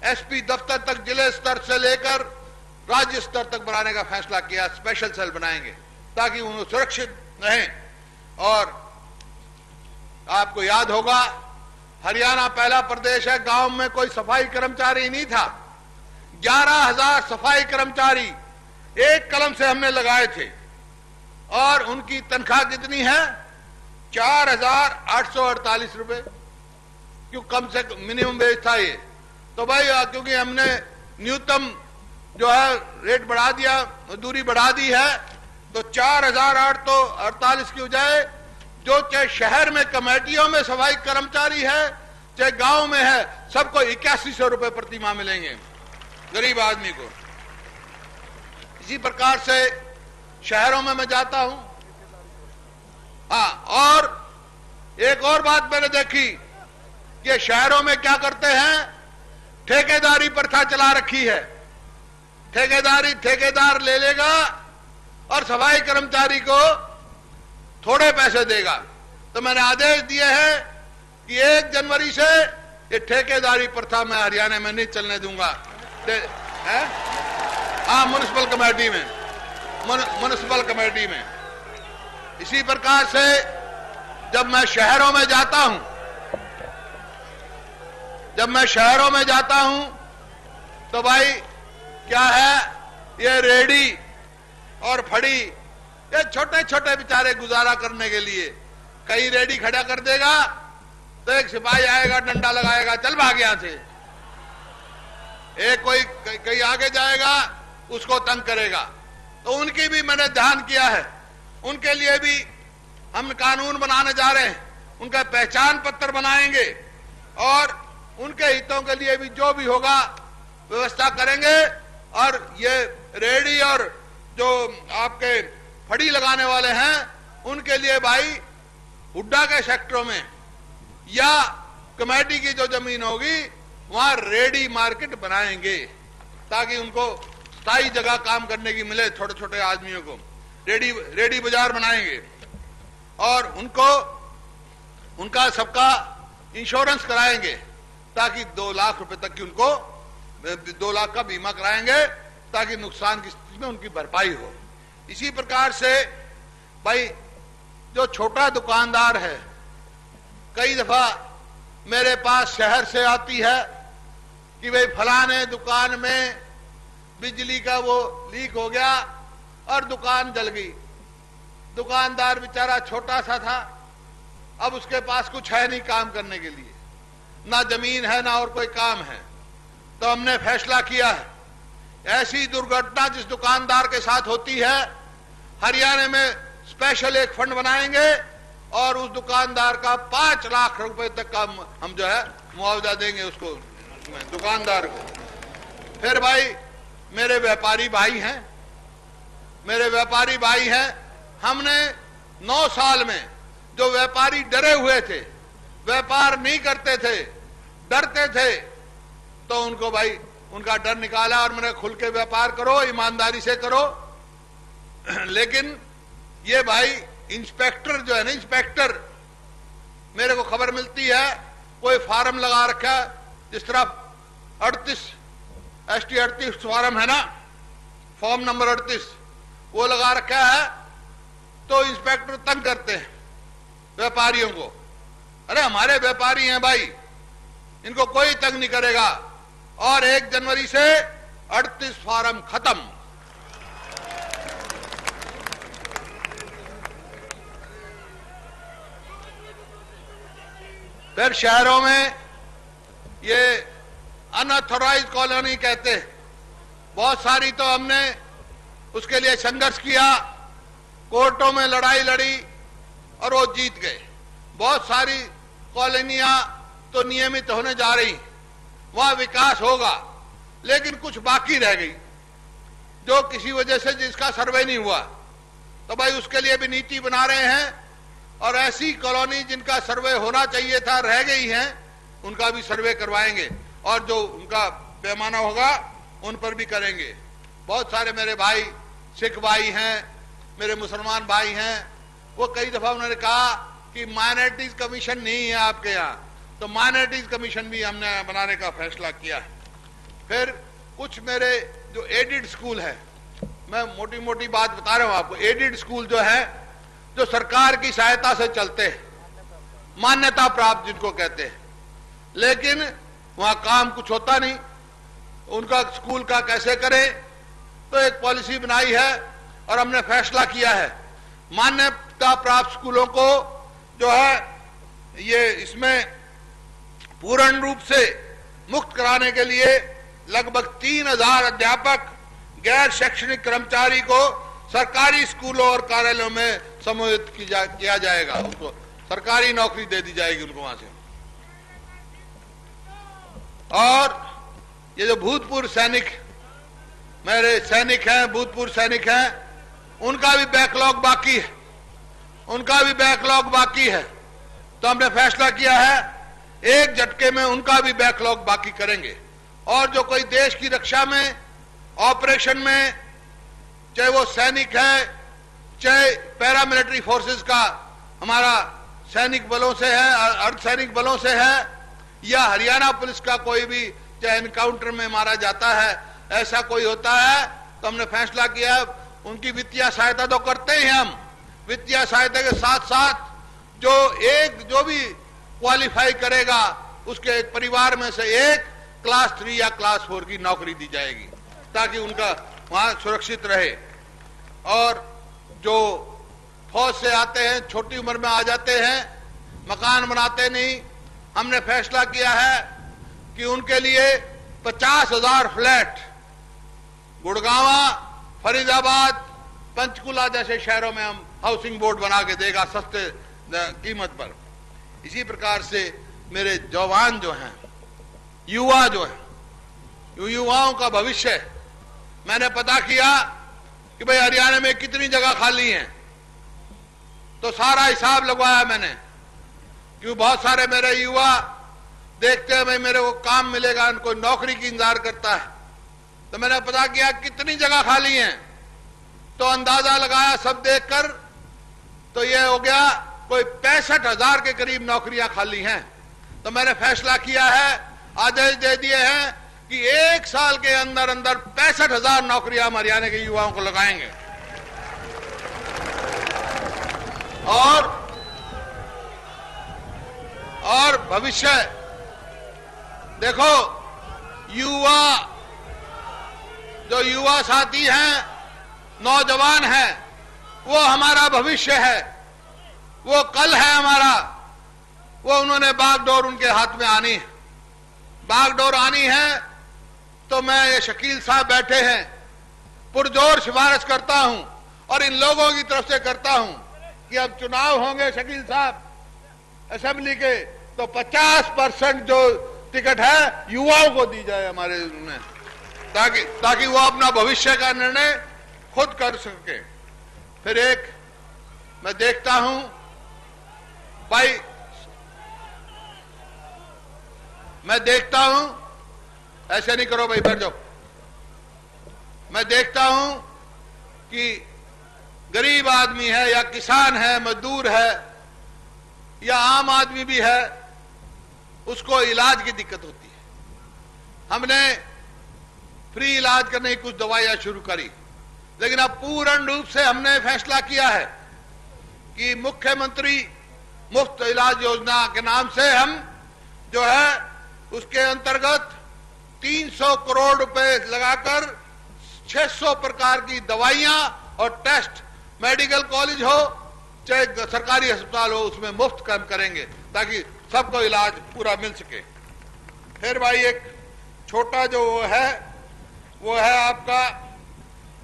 Speaker 1: एसपी दफ्तर तक, जिले स्तर से लेकर राज्य स्तर तक बनाने का फैसला किया। स्पेशल सेल बनाएंगे ताकि उन्हें सुरक्षित रहें। और आपको याद होगा, हरियाणा पहला प्रदेश है, गांव में कोई सफाई कर्मचारी नहीं था। 11,000 सफाई कर्मचारी एक कलम से हमने लगाए थे और उनकी तनख्वाह कितनी है? 4,848 रुपए। क्यों? कम से मिनिमम वेज था ये। तो भाई क्योंकि हमने न्यूनतम जो है रेट बढ़ा दिया, मजदूरी बढ़ा दी है, तो 4,848 की बजाय जो चाहे शहर में कमेटियों में सफाई कर्मचारी है, चाहे गांव में है, सबको 8100 रुपए प्रति माह मिलेंगे गरीब आदमी को। इसी प्रकार से शहरों में मैं जाता हूं। हाँ, और एक और बात मैंने देखी कि शहरों में क्या करते हैं, ठेकेदारी प्रथा चला रखी है। ठेकेदार ले लेगा और सफाई कर्मचारी को थोड़े पैसे देगा। तो मैंने आदेश दिए हैं कि 1 जनवरी से ये ठेकेदारी प्रथा मैं हरियाणा में नहीं चलने दूंगा। हाँ, म्युनिसिपल कमेटी में। इसी प्रकार से जब मैं शहरों में जाता हूं तो भाई क्या है, ये रेडी और फड़ी, ये छोटे छोटे बेचारे गुजारा करने के लिए कहीं रेडी खड़ा कर देगा तो एक सिपाही आएगा, डंडा लगाएगा, चल भाग यहां से। एक कोई कहीं आगे जाएगा, उसको तंग करेगा। तो उनकी भी मैंने ध्यान किया है। उनके लिए भी हम कानून बनाने जा रहे हैं, उनका पहचान पत्र बनाएंगे और उनके हितों के लिए भी जो भी होगा व्यवस्था करेंगे। और ये रेडी और जो आपके फड़ी लगाने वाले हैं उनके लिए भाई हुड्डा के सेक्टरों में या कमेटी की जो जमीन होगी वहां रेडी मार्केट बनाएंगे ताकि उनको स्थायी जगह काम करने की मिले। छोटे छोटे आदमियों को रेडी बाजार बनाएंगे और उनको उनका सबका इंश्योरेंस कराएंगे ताकि 2 लाख रुपए तक की उनको 2 लाख का बीमा कराएंगे ताकि नुकसान की स्थिति में उनकी भरपाई हो। इसी प्रकार से भाई जो छोटा दुकानदार है, कई दफा मेरे पास शहर से आती है कि भाई फलाने दुकान में बिजली का वो लीक हो गया और दुकान जल गई। दुकानदार बेचारा छोटा सा था, अब उसके पास कुछ है नहीं काम करने के लिए, ना जमीन है ना और कोई काम है। तो हमने फैसला किया है ऐसी दुर्घटना जिस दुकानदार के साथ होती है हरियाणा में स्पेशल एक फंड बनाएंगे और उस दुकानदार का 5 लाख रुपए तक का हम जो है मुआवजा देंगे उसको, दुकानदार को। फिर भाई मेरे व्यापारी भाई हैं, हमने 9 साल में जो व्यापारी डरे हुए थे, व्यापार नहीं करते थे, डरते थे, तो उनको भाई उनका डर निकाला और मैंने खुल के व्यापार करो, ईमानदारी से करो। लेकिन ये भाई इंस्पेक्टर जो है ना, इंस्पेक्टर मेरे को खबर मिलती है कोई फार्म लगा रखा, जिस तरह 38 ST 38 फार्म है ना, फॉर्म नंबर 38 वो लगा रखा है। तो इंस्पेक्टर तंग करते हैं व्यापारियों को। अरे हमारे व्यापारी हैं भाई, इनको कोई तंग नहीं करेगा। और 1 जनवरी से 38 फार्म खत्म। फिर शहरों में ये अनऑथोराइज्ड कॉलोनी कहते हैं, बहुत सारी तो हमने उसके लिए संघर्ष किया, कोर्टों में लड़ाई लड़ी और वो जीत गए। बहुत सारी कॉलोनियां तो नियमित होने जा रही, वहां विकास होगा, लेकिन कुछ बाकी रह गई जो किसी वजह से जिसका सर्वे नहीं हुआ। तो भाई उसके लिए भी नीति बना रहे हैं और ऐसी कॉलोनी जिनका सर्वे होना चाहिए था रह गई हैं उनका भी सर्वे करवाएंगे और जो उनका पैमाना होगा उन पर भी करेंगे। बहुत सारे मेरे भाई सिख भाई हैं, मेरे मुसलमान भाई हैं, वो कई दफा उन्होंने कहा कि माइनॉरिटीज कमीशन नहीं है आपके यहाँ, तो माइनॉरिटीज कमीशन भी हमने बनाने का फैसला किया है। फिर कुछ मेरे जो एडिड स्कूल है, मैं मोटी मोटी बात बता रहा हूं आपको, एडिड स्कूल जो है जो सरकार की सहायता से चलते हैं, मान्यता प्राप्त जिनको कहते हैं, लेकिन वहां काम कुछ होता नहीं, उनका स्कूल का कैसे करें। तो एक पॉलिसी बनाई है और हमने फैसला किया है मान्यता प्राप्त स्कूलों को जो है ये इसमें पूर्ण रूप से मुक्त कराने के लिए लगभग 3000 अध्यापक गैर शैक्षणिक कर्मचारी को सरकारी स्कूलों और कार्यालयों में समूहित किया जाएगा, उनको सरकारी नौकरी दे दी जाएगी उनको वहां से। और ये जो भूतपूर्व सैनिक मेरे सैनिक हैं, भूतपूर्व सैनिक हैं, उनका भी बैकलॉग बाकी है, तो हमने फैसला किया है एक झटके में उनका भी बैकलॉग बाकी करेंगे। और जो कोई देश की रक्षा में ऑपरेशन में, चाहे वो सैनिक है, चाहे पैरामिलिट्री फोर्सेस का हमारा सैनिक बलों से है, अर्धसैनिक बलों से है, या हरियाणा पुलिस का कोई भी चाहे एनकाउंटर में मारा जाता है, ऐसा कोई होता है, तो हमने फैसला किया उनकी वित्तीय सहायता तो करते ही हम, वित्तीय सहायता के साथ साथ जो भी क्वालिफाई करेगा उसके एक परिवार में से एक क्लास 3 या क्लास 4 की नौकरी दी जाएगी ताकि उनका वहां सुरक्षित रहे। और जो फौज से आते हैं, छोटी उम्र में आ जाते हैं, मकान बनाते नहीं, हमने फैसला किया है कि उनके लिए 50,000 फ्लैट गुड़गांव, फरीदाबाद, पंचकुला जैसे शहरों में हम हाउसिंग बोर्ड बना के देगा सस्ते कीमत पर। इसी प्रकार से मेरे जवान जो हैं, युवा जो है, युवाओं का भविष्य है। मैंने पता किया कि भाई हरियाणा में कितनी जगह खाली है, तो सारा हिसाब लगवाया मैंने, क्योंकि बहुत सारे मेरे युवा देखते हैं भाई मेरे को काम मिलेगा, उनको नौकरी की इंतजार करता है। तो मैंने पता किया कितनी जगह खाली है, तो अंदाजा लगाया सब देखकर, तो यह हो गया कोई 65,000 के करीब नौकरियां खाली हैं। तो मैंने फैसला किया है, आदेश दे दिए हैं कि 1 साल के अंदर अंदर 65,000 नौकरियां हम हरियाणा के युवाओं को लगाएंगे। और भविष्य देखो, जो युवा साथी हैं, नौजवान हैं, वो हमारा भविष्य है, वो कल है हमारा। वो उन्होंने बागडोर उनके हाथ में आनी है, बागडोर आनी है। तो मैं ये शकील साहब बैठे हैं, पुरजोर सिफारिश करता हूं और इन लोगों की तरफ से करता हूं कि अब चुनाव होंगे शकील साहब असेंबली के, तो 50% जो टिकट है युवाओं को दी जाए हमारे में, ताकि वो अपना भविष्य का निर्णय खुद कर सके। फिर एक मैं देखता हूं भाई, मैं देखता हूं, ऐसे नहीं करो भाई, बैठ जाओ। मैं देखता हूं कि गरीब आदमी है या किसान है, मजदूर है या आम आदमी भी है, उसको इलाज की दिक्कत होती है। हमने फ्री इलाज करने की कुछ दवाइयां शुरू करी, लेकिन अब पूर्ण रूप से हमने फैसला किया है कि मुख्यमंत्री मुफ्त इलाज योजना के नाम से हम जो है उसके अंतर्गत 300 करोड़ रुपए लगाकर 600 प्रकार की दवाइयां और टेस्ट, मेडिकल कॉलेज हो चाहे सरकारी अस्पताल हो, उसमें मुफ्त काम करेंगे ताकि सबको इलाज पूरा मिल सके। फिर भाई एक छोटा जो वो है आपका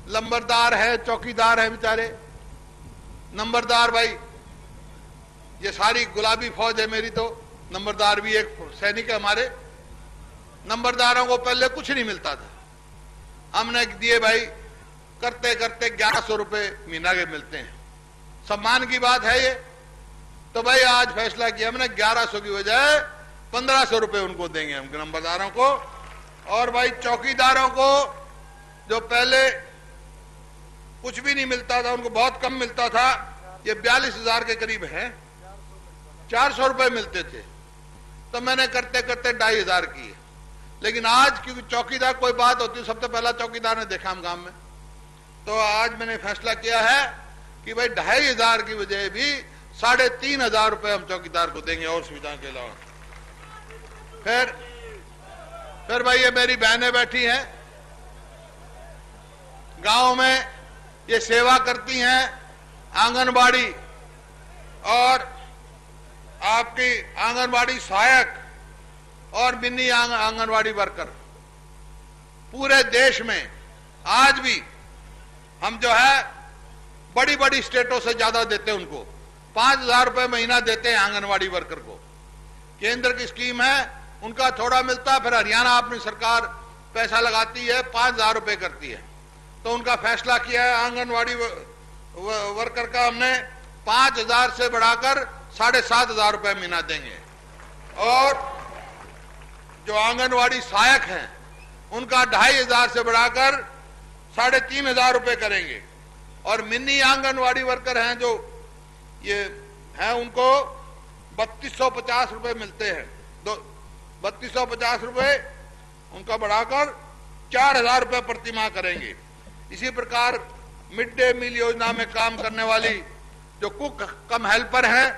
Speaker 1: लंबरदार है, चौकीदार है बेचारे। नंबरदार भाई, ये सारी गुलाबी फौज है मेरी, तो नंबरदार भी एक सैनिक है हमारे। नंबरदारों को पहले कुछ नहीं मिलता था, हमने दिए भाई, करते करते 1100 रुपए महीना के मिलते हैं। सम्मान की बात है ये। तो भाई आज फैसला किया हमने 1100 की बजाय 1500 रुपए उनको देंगे हम नंबरदारों को। और भाई चौकीदारों को जो पहले कुछ भी नहीं मिलता था, उनको बहुत कम मिलता था, ये 42,000 के करीब है, 400 रुपए मिलते थे। तो मैंने करते करते 2,500 किए। लेकिन आज क्योंकि चौकीदार कोई बात होती है, सबसे पहला चौकीदार ने देखा हम गांव में, तो आज मैंने फैसला किया है कि भाई 2,500 की बजाय भी 3,500 रुपए हम चौकीदार को देंगे और सुविधा के अलावा। फिर भाई ये मेरी बहनें बैठी हैं गांव में, ये सेवा करती हैं, आंगनबाड़ी और आपकी आंगनबाड़ी सहायक और मिनी आंगनबाड़ी वर्कर। पूरे देश में आज भी हम जो है बड़ी बड़ी स्टेटों से ज्यादा देते हैं उनको, 5,000 रुपए महीना देते हैं आंगनबाड़ी वर्कर को। केंद्र की स्कीम है, उनका थोड़ा मिलता है, फिर हरियाणा अपनी सरकार पैसा लगाती है, 5,000 रुपए करती है। तो उनका फैसला किया है आंगनबाड़ी वर्कर का हमने 5,000 से बढ़ाकर 7,500 रुपए महीना देंगे। और जो आंगनबाड़ी सहायक हैं उनका 2,500 से बढ़ाकर 3,500 रुपए करेंगे। और मिनी आंगनबाड़ी वर्कर हैं जो ये हैं, उनको 3,250 रुपए मिलते हैं, 3,250 रुपए उनका बढ़ाकर 4,000 रुपए प्रति माह करेंगे। इसी प्रकार मिड डे मील योजना में काम करने वाली जो कुक कम हेल्पर हैं,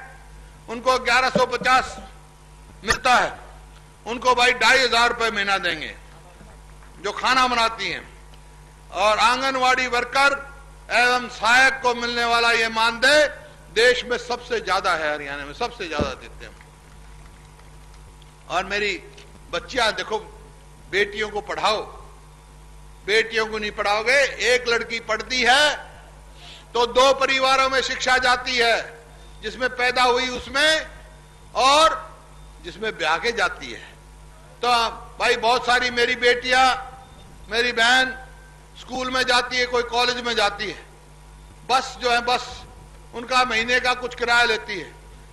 Speaker 1: उनको 1,150 मिलता है, उनको भाई 2,500 रुपए महीना देंगे जो खाना बनाती हैं। और आंगनवाड़ी वर्कर एवं सहायक को मिलने वाला ये मानदेय देश में सबसे ज्यादा है, हरियाणा में सबसे ज्यादा देते हैं। और मेरी बच्चियां देखो, बेटियों को पढ़ाओ, बेटियों को नहीं पढ़ाओगे। एक लड़की पढ़ती है तो 2 परिवारों में शिक्षा जाती है, जिसमें पैदा हुई उसमें और जिसमें ब्याह के जाती है। तो भाई बहुत सारी मेरी बेटियां, मेरी बहन स्कूल में जाती है, कोई कॉलेज में जाती है, बस जो है बस उनका महीने का कुछ किराया लेती है।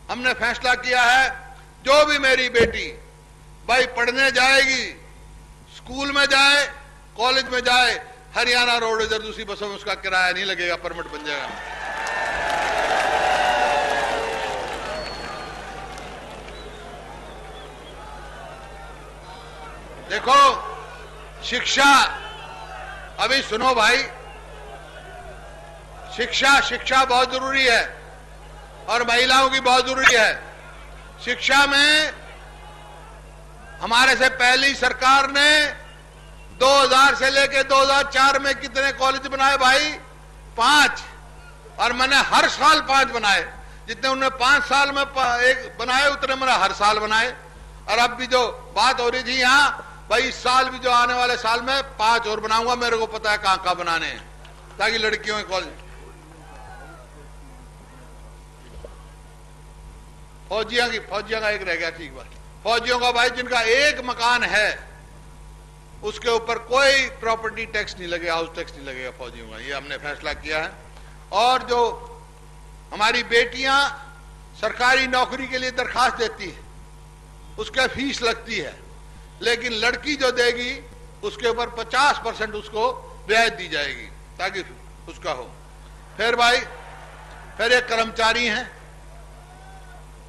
Speaker 1: हमने फैसला किया है जो भी मेरी बेटी भाई पढ़ने जाएगी, स्कूल में जाए, कॉलेज में जाए, हरियाणा रोड इधर दूसरी बसों में उसका किराया नहीं लगेगा, परमिट बन जाएगा। देखो शिक्षा, अभी सुनो भाई, शिक्षा बहुत जरूरी है और महिलाओं की बहुत जरूरी है। शिक्षा में हमारे से पहली सरकार ने 2000 से लेके 2004 में कितने कॉलेज बनाए भाई? 5। और मैंने हर साल 5 बनाए। जितने उन्होंने 5 साल में एक बनाए उतने मैंने हर साल बनाए। और अब भी जो बात हो रही थी यहाँ भाई, इस साल भी जो आने वाले साल में 5 और बनाऊंगा। मेरे को पता है कहां बनाने हैं, ताकि लड़कियों के कॉलेज। फौजियों का एक रह गया, ठीक बात। फौजियों का भाई जिनका एक मकान है उसके ऊपर कोई प्रॉपर्टी टैक्स नहीं लगेगा, हाउस टैक्स नहीं लगेगा फौजियों का, ये हमने फैसला किया है। और जो हमारी बेटियां सरकारी नौकरी के लिए दरखास्त देती है उसका फीस लगती है, लेकिन लड़की जो देगी उसके ऊपर 50% उसको ब्याज दी जाएगी ताकि उसका हो। फिर भाई फिर एक कर्मचारी हैं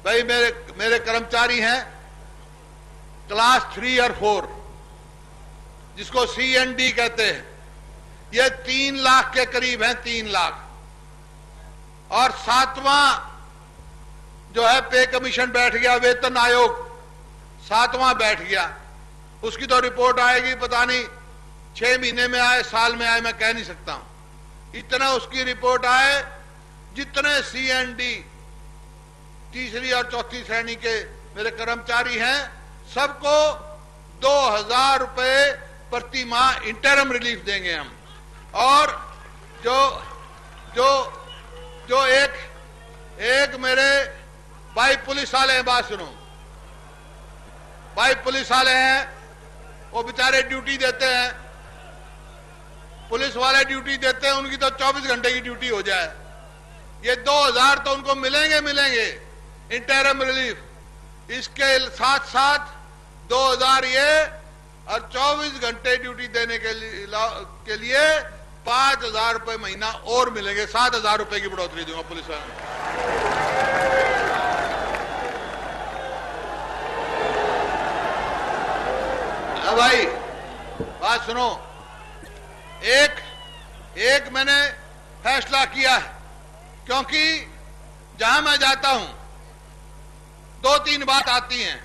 Speaker 1: भाई, मेरे कर्मचारी हैं क्लास 3 और 4, जिसको CND कहते हैं। ये 3 लाख के करीब हैं, 3 लाख। और 7वां जो है पे कमीशन बैठ गया, वेतन आयोग 7वां बैठ गया। उसकी तो रिपोर्ट आएगी, पता नहीं 6 महीने में आए, साल में आए, मैं कह नहीं सकता हूं। इतना उसकी रिपोर्ट आए, जितने CND 3री और 4थी श्रेणी के मेरे कर्मचारी हैं, सबको 2000 रुपए प्रति माह इंटरम रिलीफ देंगे हम। और जो एक मेरे भाई पुलिस वाले हैं, बात सुनो भाई, पुलिस वाले हैं, वो बेचारे ड्यूटी देते हैं, पुलिस वाले ड्यूटी देते हैं, उनकी तो 24 घंटे की ड्यूटी हो जाए। ये 2000 तो उनको मिलेंगे इंटरम रिलीफ। इसके साथ साथ 2000 ये और 24 घंटे ड्यूटी देने के लिए 5000 रुपए महीना और मिलेंगे। 7000 रुपए की बढ़ोतरी दूंगा पुलिस वालों को। अब भाई बात सुनो, एक मैंने फैसला किया है, क्योंकि जहां मैं जाता हूं 2-3 बात आती हैं।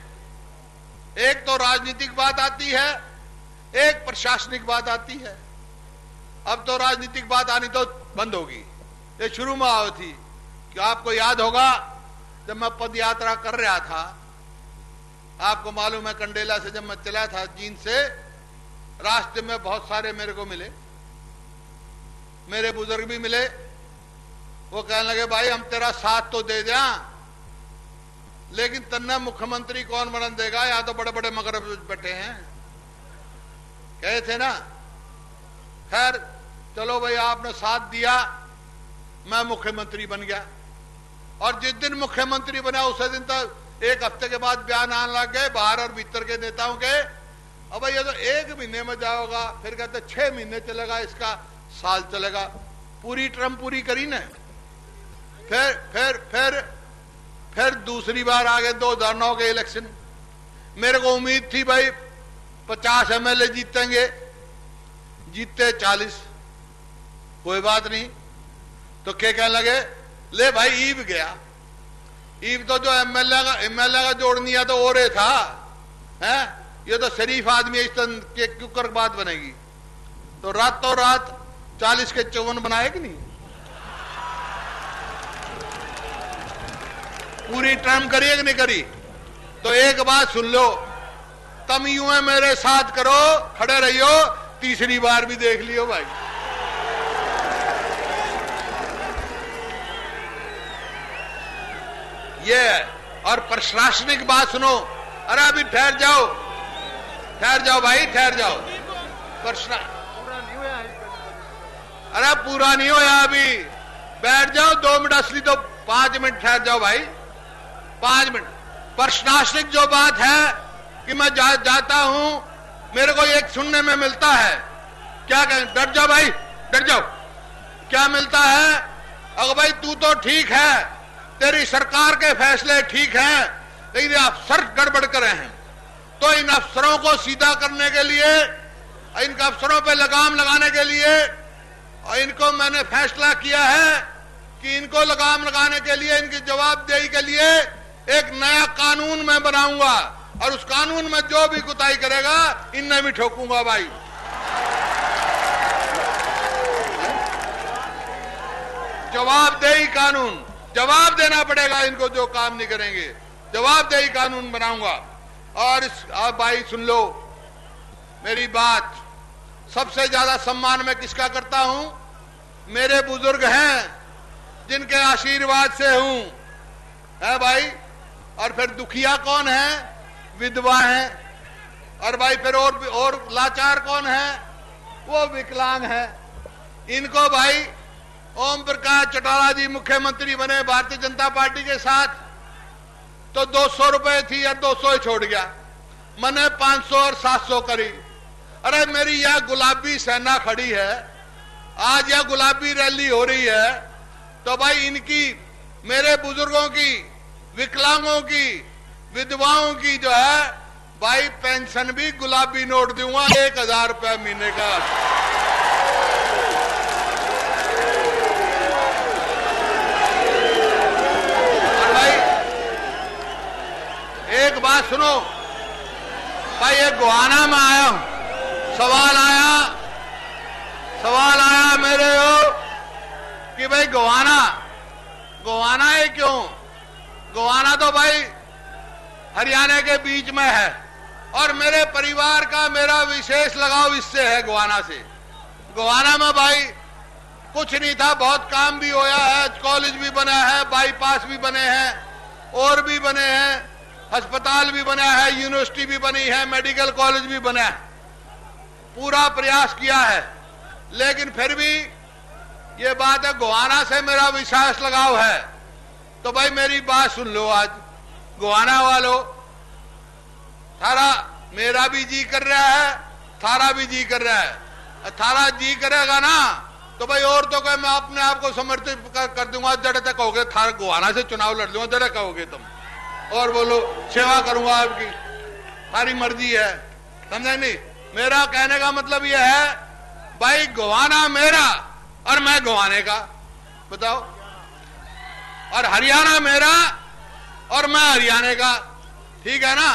Speaker 1: एक तो राजनीतिक बात आती है, एक प्रशासनिक बात आती है। अब तो राजनीतिक बात आनी तो बंद होगी, ये शुरू में आई थी। कि आपको याद होगा जब मैं पद यात्रा कर रहा था, आपको मालूम है कंडेला से जब मैं चला था जींद से, रास्ते में बहुत सारे मेरे को मिले, मेरे बुजुर्ग भी मिले। वो कहने लगे भाई हम तेरा साथ तो दे दें, लेकिन तन्ना मुख्यमंत्री कौन बन देगा, यहां तो बड़े बड़े मगर बैठे हैं, कहे थे ना। खैर चलो भाई, आपने साथ दिया, मैं मुख्यमंत्री बन गया। और जिस दिन मुख्यमंत्री बना उसी दिन तक 1 हफ्ते के बाद बयान आने लग गए बाहर और भीतर के नेताओं के, अब भाई ये तो 1 महीने में जाओगा, फिर कहते 6 महीने चलेगा, इसका साल चलेगा। पूरी टर्म पूरी करी ना। फिर दूसरी बार आ गए 2009 के इलेक्शन। मेरे को उम्मीद थी भाई 50 MLA जीतेंगे, जीते 40। कोई बात नहीं, तो क्या कहने लगे, ले भाई ईव गया। ईव तो जो एमएलए का जोड़ नहीं तो और था, है ये तो शरीफ आदमी, इस तरह के क्यों कर बात बनेगी। तो रातों रात 40 के 54 बनाए कि नहीं। पूरी टर्म करी कि नहीं करी। तो एक बात सुन लो, तुम यूं है मेरे साथ करो, खड़े रहियो, तीसरी बार भी देख लियो भाई। ये है। और प्रशासनिक बात सुनो। अरे अभी ठहर जाओ भाई, ठहर जाओ। अरे पूरा नहीं होया, अभी बैठ जाओ 2 मिनट, असली तो 5 मिनट ठहर जाओ भाई, 5 मिनट। प्रशासनिक जो बात है कि मैं जाता हूं, मेरे को एक सुनने में मिलता है, क्या कहें, डर जाओ भाई, डर जाओ। क्या मिलता है? अगर भाई तू तो ठीक है, तेरी सरकार के फैसले ठीक हैं, लेकिन अफसर गड़बड़ करे हैं, तो इन अफसरों को सीधा करने के लिए, इन अफसरों पे लगाम लगाने के लिए, और इनको मैंने फैसला किया है कि इनको लगाम लगाने के लिए, इनकी जवाबदेही के लिए एक नया कानून मैं बनाऊंगा, और उस कानून में जो भी कुताही करेगा इनमें भी ठोकूंगा भाई। जवाबदेही कानून, जवाब देना पड़ेगा इनको जो काम नहीं करेंगे, जवाबदेही कानून बनाऊंगा। और आप भाई सुन लो मेरी बात, सबसे ज्यादा सम्मान मैं किसका करता हूं? मेरे बुजुर्ग हैं जिनके आशीर्वाद से हूं, है भाई। और फिर दुखिया कौन है? विधवा है। और भाई फिर और लाचार कौन है? वो विकलांग है। इनको भाई ओम प्रकाश चौटाला जी मुख्यमंत्री बने भारतीय जनता पार्टी के साथ, तो 200 रुपए थी और 200 ही छोड़ गया, मैंने 500 और 700 करी। अरे मेरी यह गुलाबी सेना खड़ी है, आज यह गुलाबी रैली हो रही है, तो भाई इनकी, मेरे बुजुर्गों की, विकलांगों की, विधवाओं की जो है भाई पेंशन भी गुलाबी नोट दूंगा, 1000 रुपए महीने का। और भाई एक बात सुनो भाई, ये गोहाना में आया हूं, सवाल आया मेरे को कि भाई गोहाना है क्यों? गोहाना तो भाई हरियाणा के बीच में है, और मेरे परिवार का मेरा विशेष लगाव इससे है, गोहाना से। गोहाना में भाई कुछ नहीं था, बहुत काम भी होया है, कॉलेज भी बना है, बाईपास भी बने हैं, और भी बने हैं, अस्पताल भी बना है, यूनिवर्सिटी भी बनी है, मेडिकल कॉलेज भी बना है, पूरा प्रयास किया है। लेकिन फिर भी ये बात है, गोहाना से मेरा विशेष लगाव है। तो भाई मेरी बात सुन लो, आज गोहाना वालों, थारा मेरा भी जी कर रहा है, थारा भी जी कर रहा है। थारा जी करेगा ना तो भाई और तो क्या, मैं अपने आप को समर्पित कर दूंगा, जड़े तक कहोगे थारा गोहाना से चुनाव लड़ लूंगा, जड़े कहोगे तुम, और बोलो सेवा करूंगा आपकी, सारी मर्जी है, समझे नहीं? मेरा कहने का मतलब यह है भाई, गोहाना मेरा और मैं गोहाने का, बताओ, और हरियाणा मेरा और मैं हरियाणा का, ठीक है ना?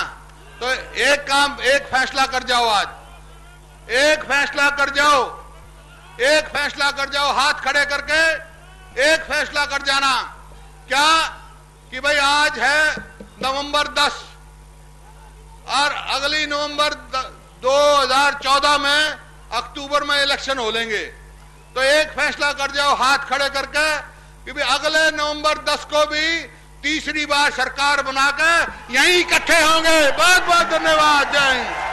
Speaker 1: तो एक काम, एक फैसला कर जाओ आज, एक फैसला कर जाओ, एक फैसला कर जाओ, हाथ खड़े करके एक फैसला कर जाना। क्या? कि भाई आज है नवंबर 10 और अगली नवंबर 2014 में, अक्टूबर में इलेक्शन हो लेंगे, तो एक फैसला कर जाओ हाथ खड़े करके कि भाई अगले नवंबर 10 को भी तीसरी बार सरकार बनाकर यहीं इकट्ठे होंगे। बहुत बहुत धन्यवाद, जय हिंद।